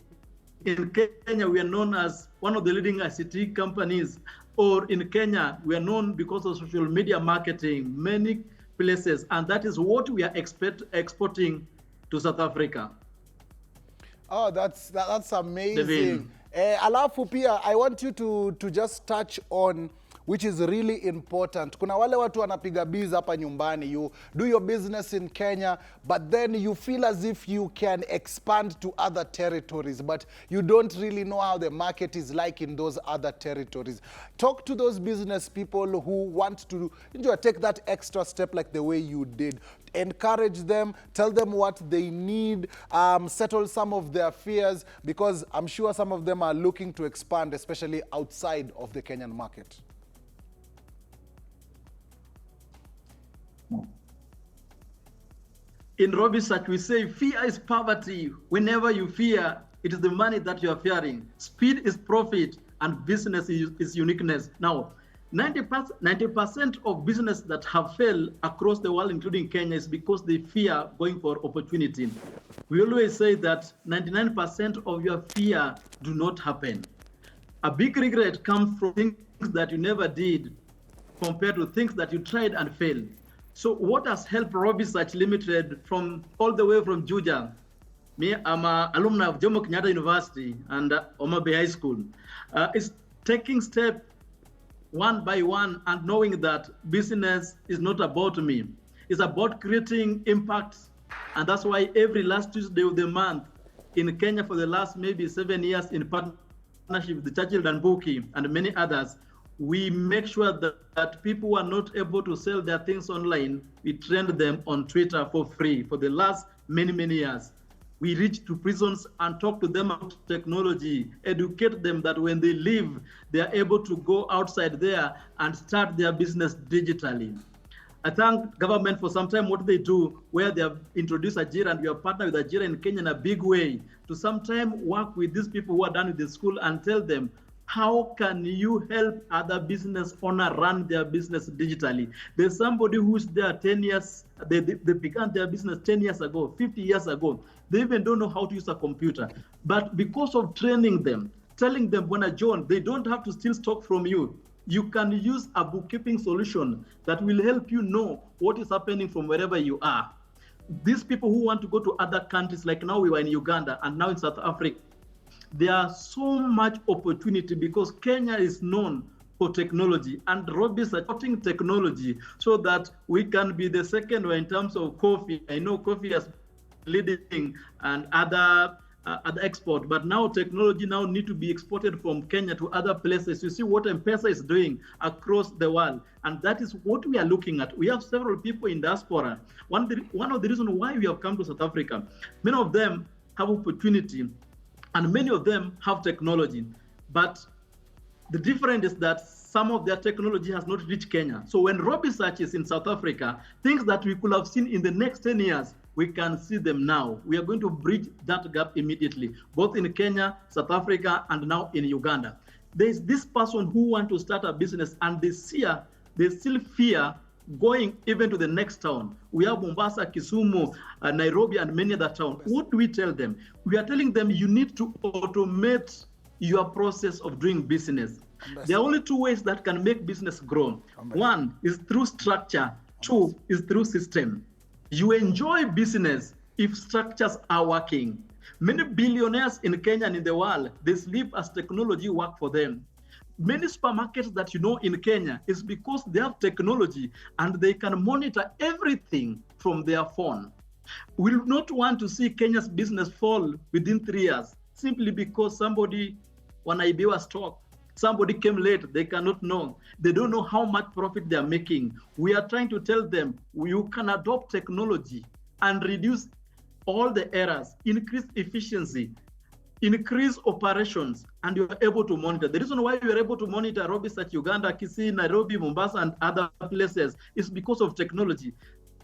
in Kenya, we are known as one of the leading ICT companies, or in Kenya, we are known because of social media marketing, many places, and that is what we are exporting to South Africa. Oh, that's amazing. Alafu pia, I want you to just touch on, which is really important. Kuna wale watu wanapiga biz hapa nyumbani. You do your business in Kenya, but then you feel as if you can expand to other territories, but you don't really know how the market is like in those other territories. Talk to those business people who want to take that extra step like the way you did. Encourage them, tell them what they need, settle some of their fears, because I'm sure some of them are looking to expand, especially outside of the Kenyan market. In Rob Research, we say fear is poverty. Whenever you fear, it is the money that you are fearing. Speed is profit, and business is uniqueness. Now, 90% of business that have failed across the world, including Kenya, is because they fear going for opportunity. We always say that 99% of your fear do not happen. A big regret comes from things that you never did compared to things that you tried and failed. So what has helped Robbie Search Limited from all the way from Juja? Me, I'm an alumni of Jomo Kenyatta University and Homa Bay High School. Is taking steps one by one and knowing that business is not about me. It's about creating impact. And that's why every last Tuesday of the month in Kenya for the last maybe 7 years in partnership with the Churchill and Buki and many others, we make sure that people who are not able to sell their things online, we train them on Twitter for free for the last many years. We reach to prisons and talk to them about technology, educate them that when they leave, they are able to go outside there and start their business digitally. I thank government for some time what they do, where they have introduced Ajira, and we are partnered with Ajira in Kenya in a big way to sometime work with these people who are done with the school and tell them, how can you help other business owner run their business digitally? There's somebody who's there 10 years, they began their business 10 years ago, 50 years ago. They even don't know how to use a computer. But because of training them, telling them, when John, they don't have to steal stock from you. You can use a bookkeeping solution that will help you know what is happening from wherever you are. These people who want to go to other countries, like now we were in Uganda and now in South Africa, there are so much opportunity because Kenya is known for technology, and Robbie is adopting technology so that we can be the second one in terms of coffee. I know coffee is leading and other export, but now technology now need to be exported from Kenya to other places. You see what M-Pesa is doing across the world, and that is what we are looking at. We have several people in diaspora. One of the reasons why we have come to South Africa, many of them have opportunity, and many of them have technology, but the difference is that some of their technology has not reached Kenya. So when Robbie Search is in South Africa, things that we could have seen in the next 10 years, we can see them now. We are going to bridge that gap immediately, both in Kenya, South Africa, and now in Uganda. There's this person who wants to start a business and they still fear going even to the next town. We have Mombasa, Kisumu, Nairobi, and many other towns. What do we tell them? We are telling them you need to automate your process of doing business. There are only two ways that can make business grow. One is through structure. Two is through system. You enjoy business if structures are working. Many billionaires in Kenya and in the world, they sleep as technology work for them. Many supermarkets that you know in Kenya is because they have technology and they can monitor everything from their phone. We do not want to see Kenya's business fall within 3 years simply because somebody wanaibiwa stock. Somebody came late, they cannot know. They don't know how much profit they are making. We are trying to tell them you can adopt technology and reduce all the errors, increase efficiency, increase operations, and you're able to monitor. The reason why you're able to monitor Robbie Search Uganda, Kisii, Nairobi, Mombasa, and other places is because of technology.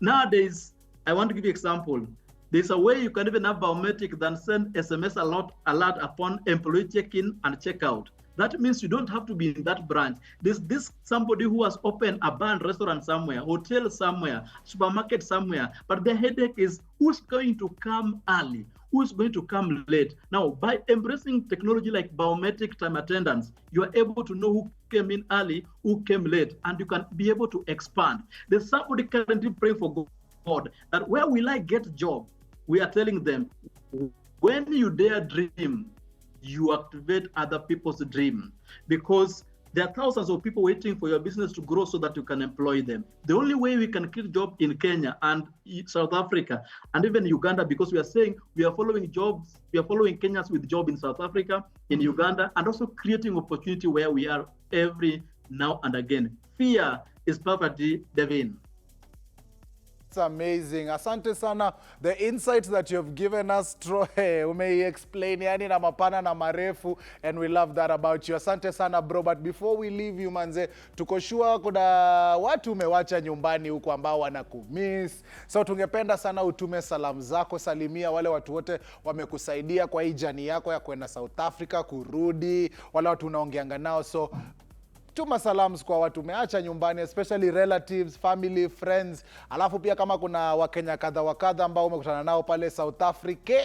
Nowadays, I want to give you an example. There's a way you can even have biometric than send SMS alert upon employee check-in and check-out. That means you don't have to be in that branch. There's this somebody who has opened a bar and restaurant somewhere, hotel somewhere, supermarket somewhere, but the headache is who's going to come early, who's going to come late. Now, by embracing technology like biometric time attendance, you are able to know who came in early, who came late, and you can be able to expand. There's somebody currently praying for God that where will I get a job? We are telling them, when you dare dream, you activate other people's dream, because there are thousands of people waiting for your business to grow so that you can employ them. The only way we can create jobs in Kenya and South Africa and even Uganda, because we are saying we are following jobs, we are following Kenyans with jobs in South Africa, in Uganda, and also creating opportunity where we are every now and again. Fear is poverty, Devin. It's amazing. Asante sana. The insights that you've given us, Troy, explain yani na mapana na marefu, and we love that about you. Asante sana bro, but before we leave you manze, tuko sure kuna watu umewacha nyumbani huko ambao wanakumiss. So tungependa sana utume salamu zako, salimia wale watu wote wamekusaidia kwa hii journey yako ya kwenda South Africa, kurudi, wale watu unaongeanga nao. So tuma salams kwa watu umeacha nyumbani, especially relatives, family, friends. Alafu pia kama kuna Wakenya kadha wa kadha ambao umekutana nao pale South Africa,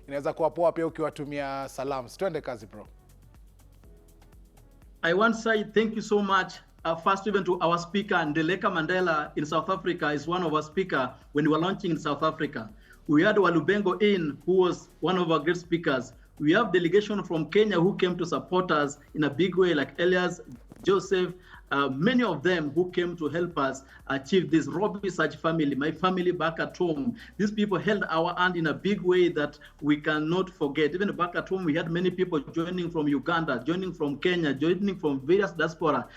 inaweza kuwa poa pia ukiwatumia salams. Twende kazi bro. I want to say thank you so much. First even to our speaker, Ndeleka Mandela in South Africa is one of our speakers when we were launching in South Africa. We had Walubengo in, who was one of our great speakers. We have delegation from Kenya who came to support us in a big way, like Elias, Joseph, many of them who came to help us achieve this. Robbie Such family, my family back at home. These people held our hand in a big way that we cannot forget. Even back at home, we had many people joining from Uganda, joining from Kenya, joining from various diaspora.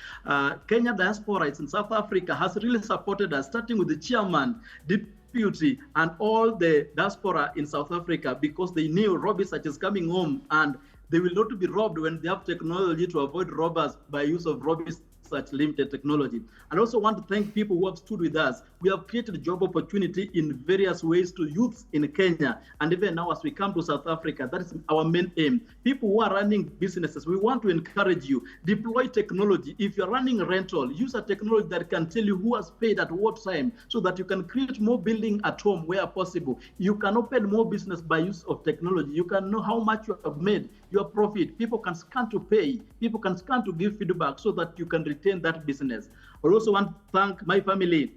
Kenya diaspora, it's in South Africa, has really supported us, starting with the chairman, deputy, and all the diaspora in South Africa, because they knew Robbie Such is coming home and they will not be robbed when they have technology to avoid robbers by use of Robbie Such limited technology. And also want to thank people who have stood with us. We have created job opportunity in various ways to youths in Kenya. And even now as we come to South Africa, that is our main aim. People who are running businesses, we want to encourage you, deploy technology. If you're running a rental, use a technology that can tell you who has paid at what time, so that you can create more building at home where possible. You can open more business by use of technology. You can know how much you have made, your profit. People can scan to pay. People can scan to give feedback so that you can retain that business. I also want to thank my family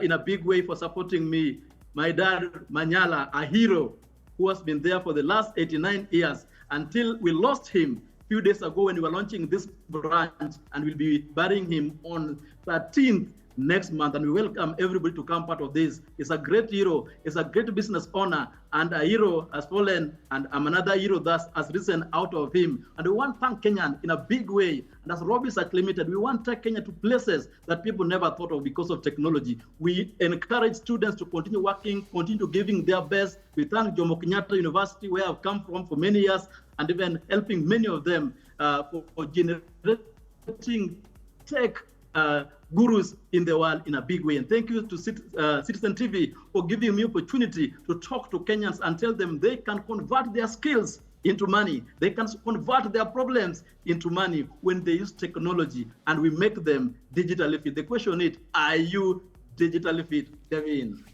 in a big way for supporting me. My dad, Manyala, a hero who has been there for the last 89 years until we lost him a few days ago when we were launching this branch, and we'll be burying him on 13th next month, and we welcome everybody to come part of this. It's a great hero, it's a great business owner, and a hero has fallen, and another hero that has risen out of him. And we want to thank Kenyan in a big way. And as Robbie Such Limited, we want to take Kenya to places that people never thought of because of technology. We encourage students to continue working, continue giving their best. We thank Jomo Kenyatta University, where I've come from for many years, and even helping many of them for generating tech gurus in the world in a big way. And thank you to Citizen TV for giving me opportunity to talk to Kenyans and tell them they can convert their skills into money. They can convert their problems into money when they use technology, and we make them digitally fit. The question is, are you digitally fit, Kevin?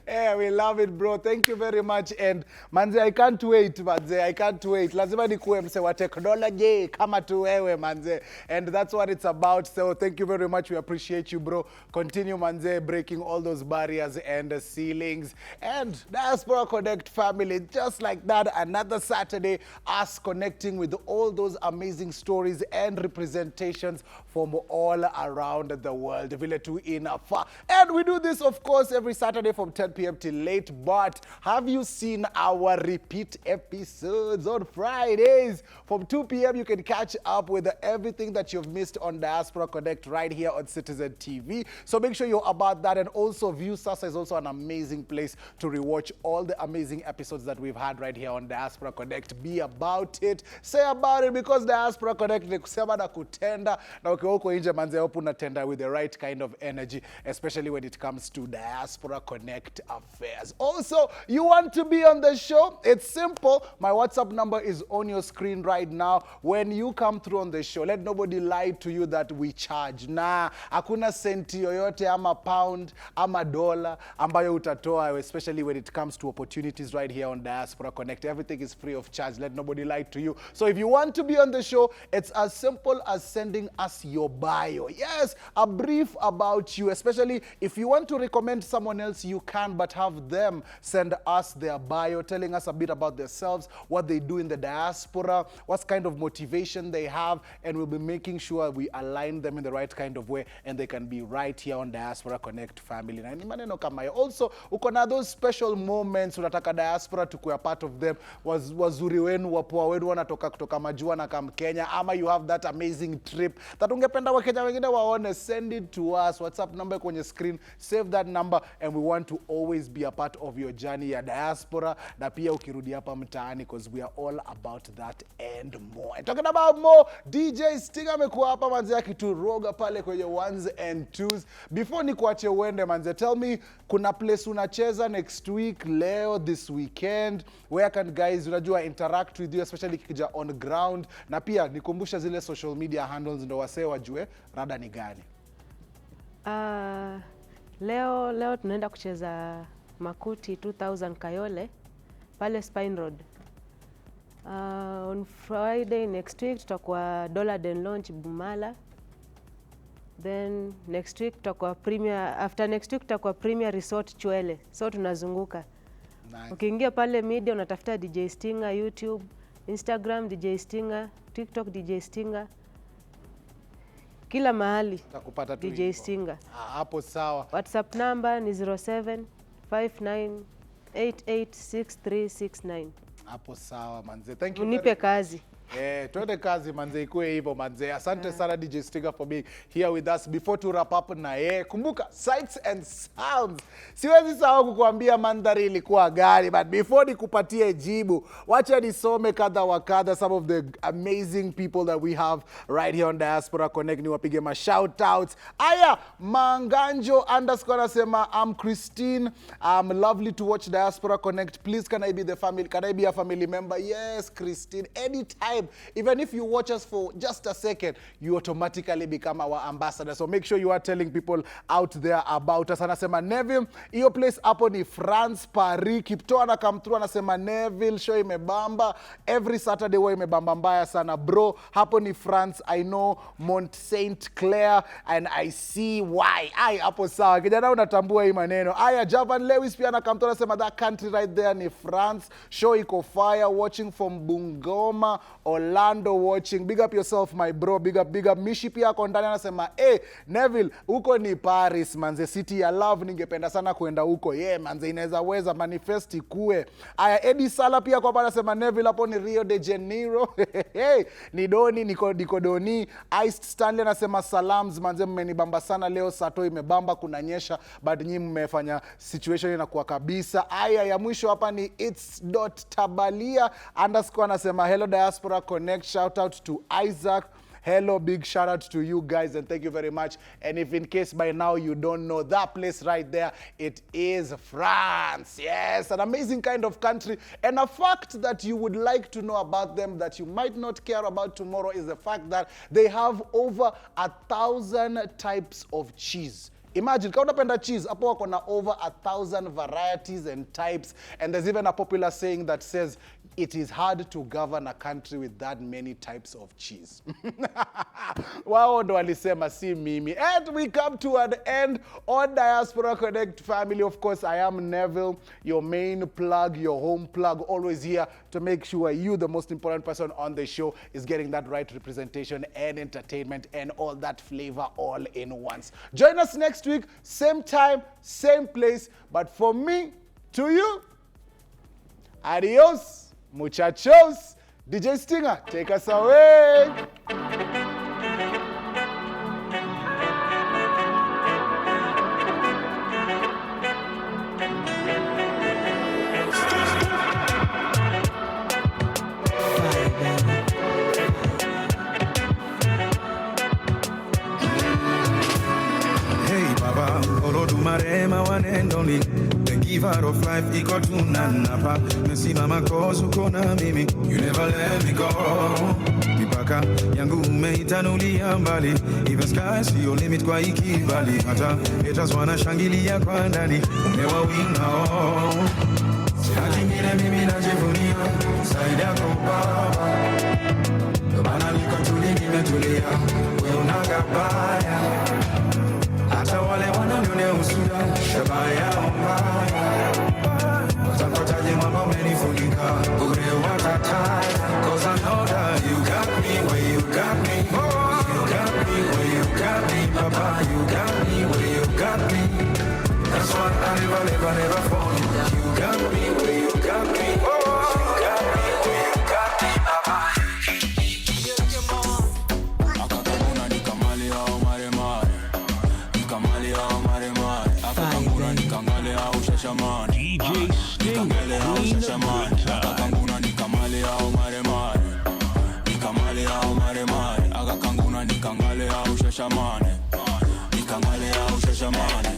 Yeah, we love it, bro. Thank you very much. And manze, I can't wait, manze. I can't wait. Lazima nikuwe mse wa technology kama tu wewe, manze. And that's what it's about. So thank you very much. We appreciate you, bro. Continue, manze, breaking all those barriers and ceilings. And Diaspora Connect family, just like that, another Saturday, us connecting with all those amazing stories and representations from all around the world. Vile tu inafa. And we do this, of course, every Saturday from 10 p.m. till late. But have you seen our repeat episodes on Fridays? From 2 p.m. you can catch up with everything that you've missed on Diaspora Connect right here on Citizen TV. So make sure you're about that. And also View Sasa is also an amazing place to rewatch all the amazing episodes that we've had right here on Diaspora Connect. Be about it. Say about it, because Diaspora Connect ni kusema na kutenda. Na ukiwa huko nje manze, hope unatenda with the right kind of energy, especially when it comes to Diaspora Connect affairs. Also, you want to be on the show? It's simple. My WhatsApp number is on your screen right now. When you come through on the show, let nobody lie to you that we charge. Nah, hakuna senti yoyote ama pound ama dollar ambayo utatoa, especially when it comes to opportunities right here on Diaspora Connect. Everything is free of charge. Let nobody lie to you. So if you want to be on the show, it's as simple as sending us your bio. Yes, a brief about you, especially if you want to recommend someone else, you can. can but have them send us their bio, telling us a bit about themselves, what they do in the diaspora, what kind of motivation they have, and we'll be making sure we align them in the right kind of way and they can be right here on Diaspora Connect family. Na ni maneno kama hiyo. Also, uko na those special moments unataka diaspora tukuwe a part of them, wazuri wenu, wapoa wenu wanatoka kutoka majua na kam Kenya, ama you have that amazing trip that ungependa Wakenya wengine waone, send it to us. WhatsApp number kwenye screen, save that number, and we want to always be a part of your journey ya diaspora, na pia ukirudi hapa mtaani, because we are all about that and more. And talking about more, DJ Stinger amekuwa hapa manze akituroga pale kwenye ones and twos. Before ni kuache uende manze, tell me, kuna place unacheza next week, leo, this weekend, where can guys unajua interact with you, especially kikija on ground, na pia nikumbusha zile social media handles ndo wasee wajue rada ni gani. Leo tunaenda kucheza Makuti 2000 Kayole pale Spine Road. On Friday next week tutakuwa Dollar Den Lounge Bumala. Then next week tutakuwa after next week tutakuwa Premier Resort Chwele. So tunazunguka. Nice. Ukiingia pale media unatafuta DJ Stinger, YouTube, Instagram DJ Stinger, TikTok DJ Stinger. Kila mahali utakupata tu DJ Stinger. Hapo sawa. WhatsApp number ni 0759886369. Hapo sawa manze. Thank you. Unipe kazi. Twende kazi manze, ikuwe hivyo manze. Asante sana DJ Stinger for being here with us. Before to wrap up na kumbuka sights and sounds. Siwezi sahau kukuambia mandhari ilikuwa gani, but before nikupatie jibu, wacha nisome kadha wa kadha some of the amazing people that we have right here on Diaspora Connect. Niwapige ma shout outs. Aya, Manganjo _ anasema, I'm Christine. Lovely to watch Diaspora Connect. Please can I be a family member? Yes, Christine. Anytime. Even if you watch us for just a second, you automatically become our ambassador. So make sure you are telling people out there about us. Anasema Neville, iyo place hapo ni France, Paris. Kiptoa na come through anasema Neville, show imebamba. Every Saturday wa imebamba mbaya sana bro. Hapo ni France. I know Mont Saint Clair and I see why. Ai, hapo sawa. Kijana unatambua hii maneno. Aya, Javan Lewis pia na come through anasema that country right there ni France. Show iko fire, watching from Bungoma, Orlando watching. Big up yourself my bro, big up. Mishi pia kondani anasema Neville, huko ni Paris manze, city ya love, ningependa sana kuenda huko. Manze, inaweza weza manifest ikue. Aya, Eddie Sala pia kwa bana anasema Neville hapo ni Rio de Janeiro. Ni Doni, niko Doni. Iced Stanley anasema salams manze, mmenibamba sana leo, sato imebamba, kunanyesha, but nyinyi mmefanya situation inakuwa kabisa. Aya, ya mwisho hapa ni it's.tabalia _ anasema hello Diaspora Connect, shout out to Isaac. Hello, big shout out to you guys and thank you very much. And if in case by now you don't know that place right there, it is France. Yes, an amazing kind of country. And a fact that you would like to know about them that you might not care about tomorrow is the fact that they have over 1,000 types of cheese. Imagine, kama unapenda cheese, hapo wako na over 1,000 varieties and types. And there's even a popular saying that says, it is hard to govern a country with that many types of cheese. Wao ndo walisema, si mimi. And we come to an end on Diaspora Connect family. Of course, I am Neville, your main plug, your home plug, always here to make sure you, the most important person on the show, is getting that right representation and entertainment and all that flavor all in once. Join us next week, same time, same place. But for me, to you, adios. Muchachos, DJ Stinger, take us away. Hey Baba, Olodumarema one and only. Giver of life, iko tunanapa. Mesimama cause uko na mimi. You never let me go. Mipaka yangu umeitanulia mbali. Even sky see your limit kwa ikibali. Hata haters wanashangilia kwa ndani. Umewawinga sina kingine mimi najivunia zaidi yako Baba. Ndio maana niko tuli nimetulia. Wewe unagabaya. Hata wale wananionea usuda Shabaya mbaya Watangotaje mambo umenifunika Bure watatai Cause I know that you got me where you got me You got me where you got me Papa, you got me where you got me That's why I never fall You got me where you got me You got me where you got me Papa Akakamuna nikamali au maremare Nikamali au maremare Akakamuna nikangale au shashamani DJ Stinger au shashamani Akakamuna nikamali au maremare Nikamali au maremare Akakanguna nikangale au shashamani Nikangale au shashamani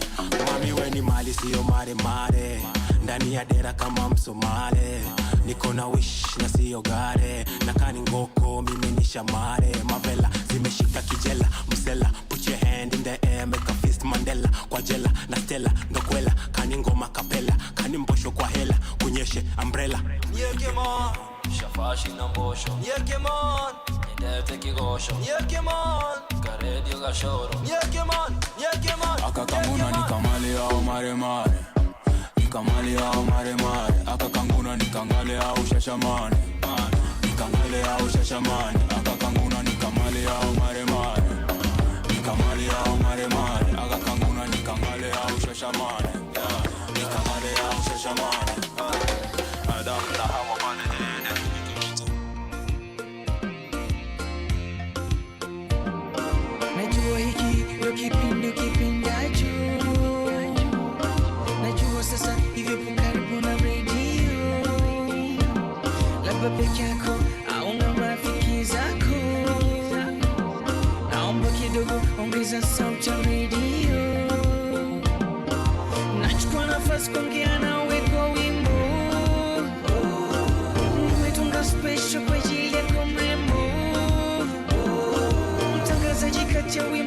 Mami weni mali siyo maremare Ndani ya dera kama Msomale Niko na wish na siyo gare Nakani ngoko mimi ni shamare Mavela zimeshika kijela Msela put your hand in the air Make a fist Mandela Kwa jela na stella ndokwela Kani ngoma kapela Kani mbosho kwa hela Kunyeshe umbrella Nyekemon Shafashi na mbosho Nyekemon Nidete kigosho Nyekemon Karedio gashoro Nyekemon Akakanguna nikamali au maremare Nikamali au maremare Akakanguna nikangale au shashamani Nikangale au shashamani Akakanguna nikamali au maremare Nikamali au maremare Akakanguna nikangale au shashamani Nikangale au shashamani Adam na hawa manene Najua hiki ndio kipindi kipindacho Najua sasa hivyo karibu na radio Labda peke yako au na rafiki zako Naomba kidogo ongeza sauti ya radio Nachukua nafasi kuongea nawe kwa wimbo Nimetunga special kwa ajili yako mrembo Mtangazaji kati ya wimbo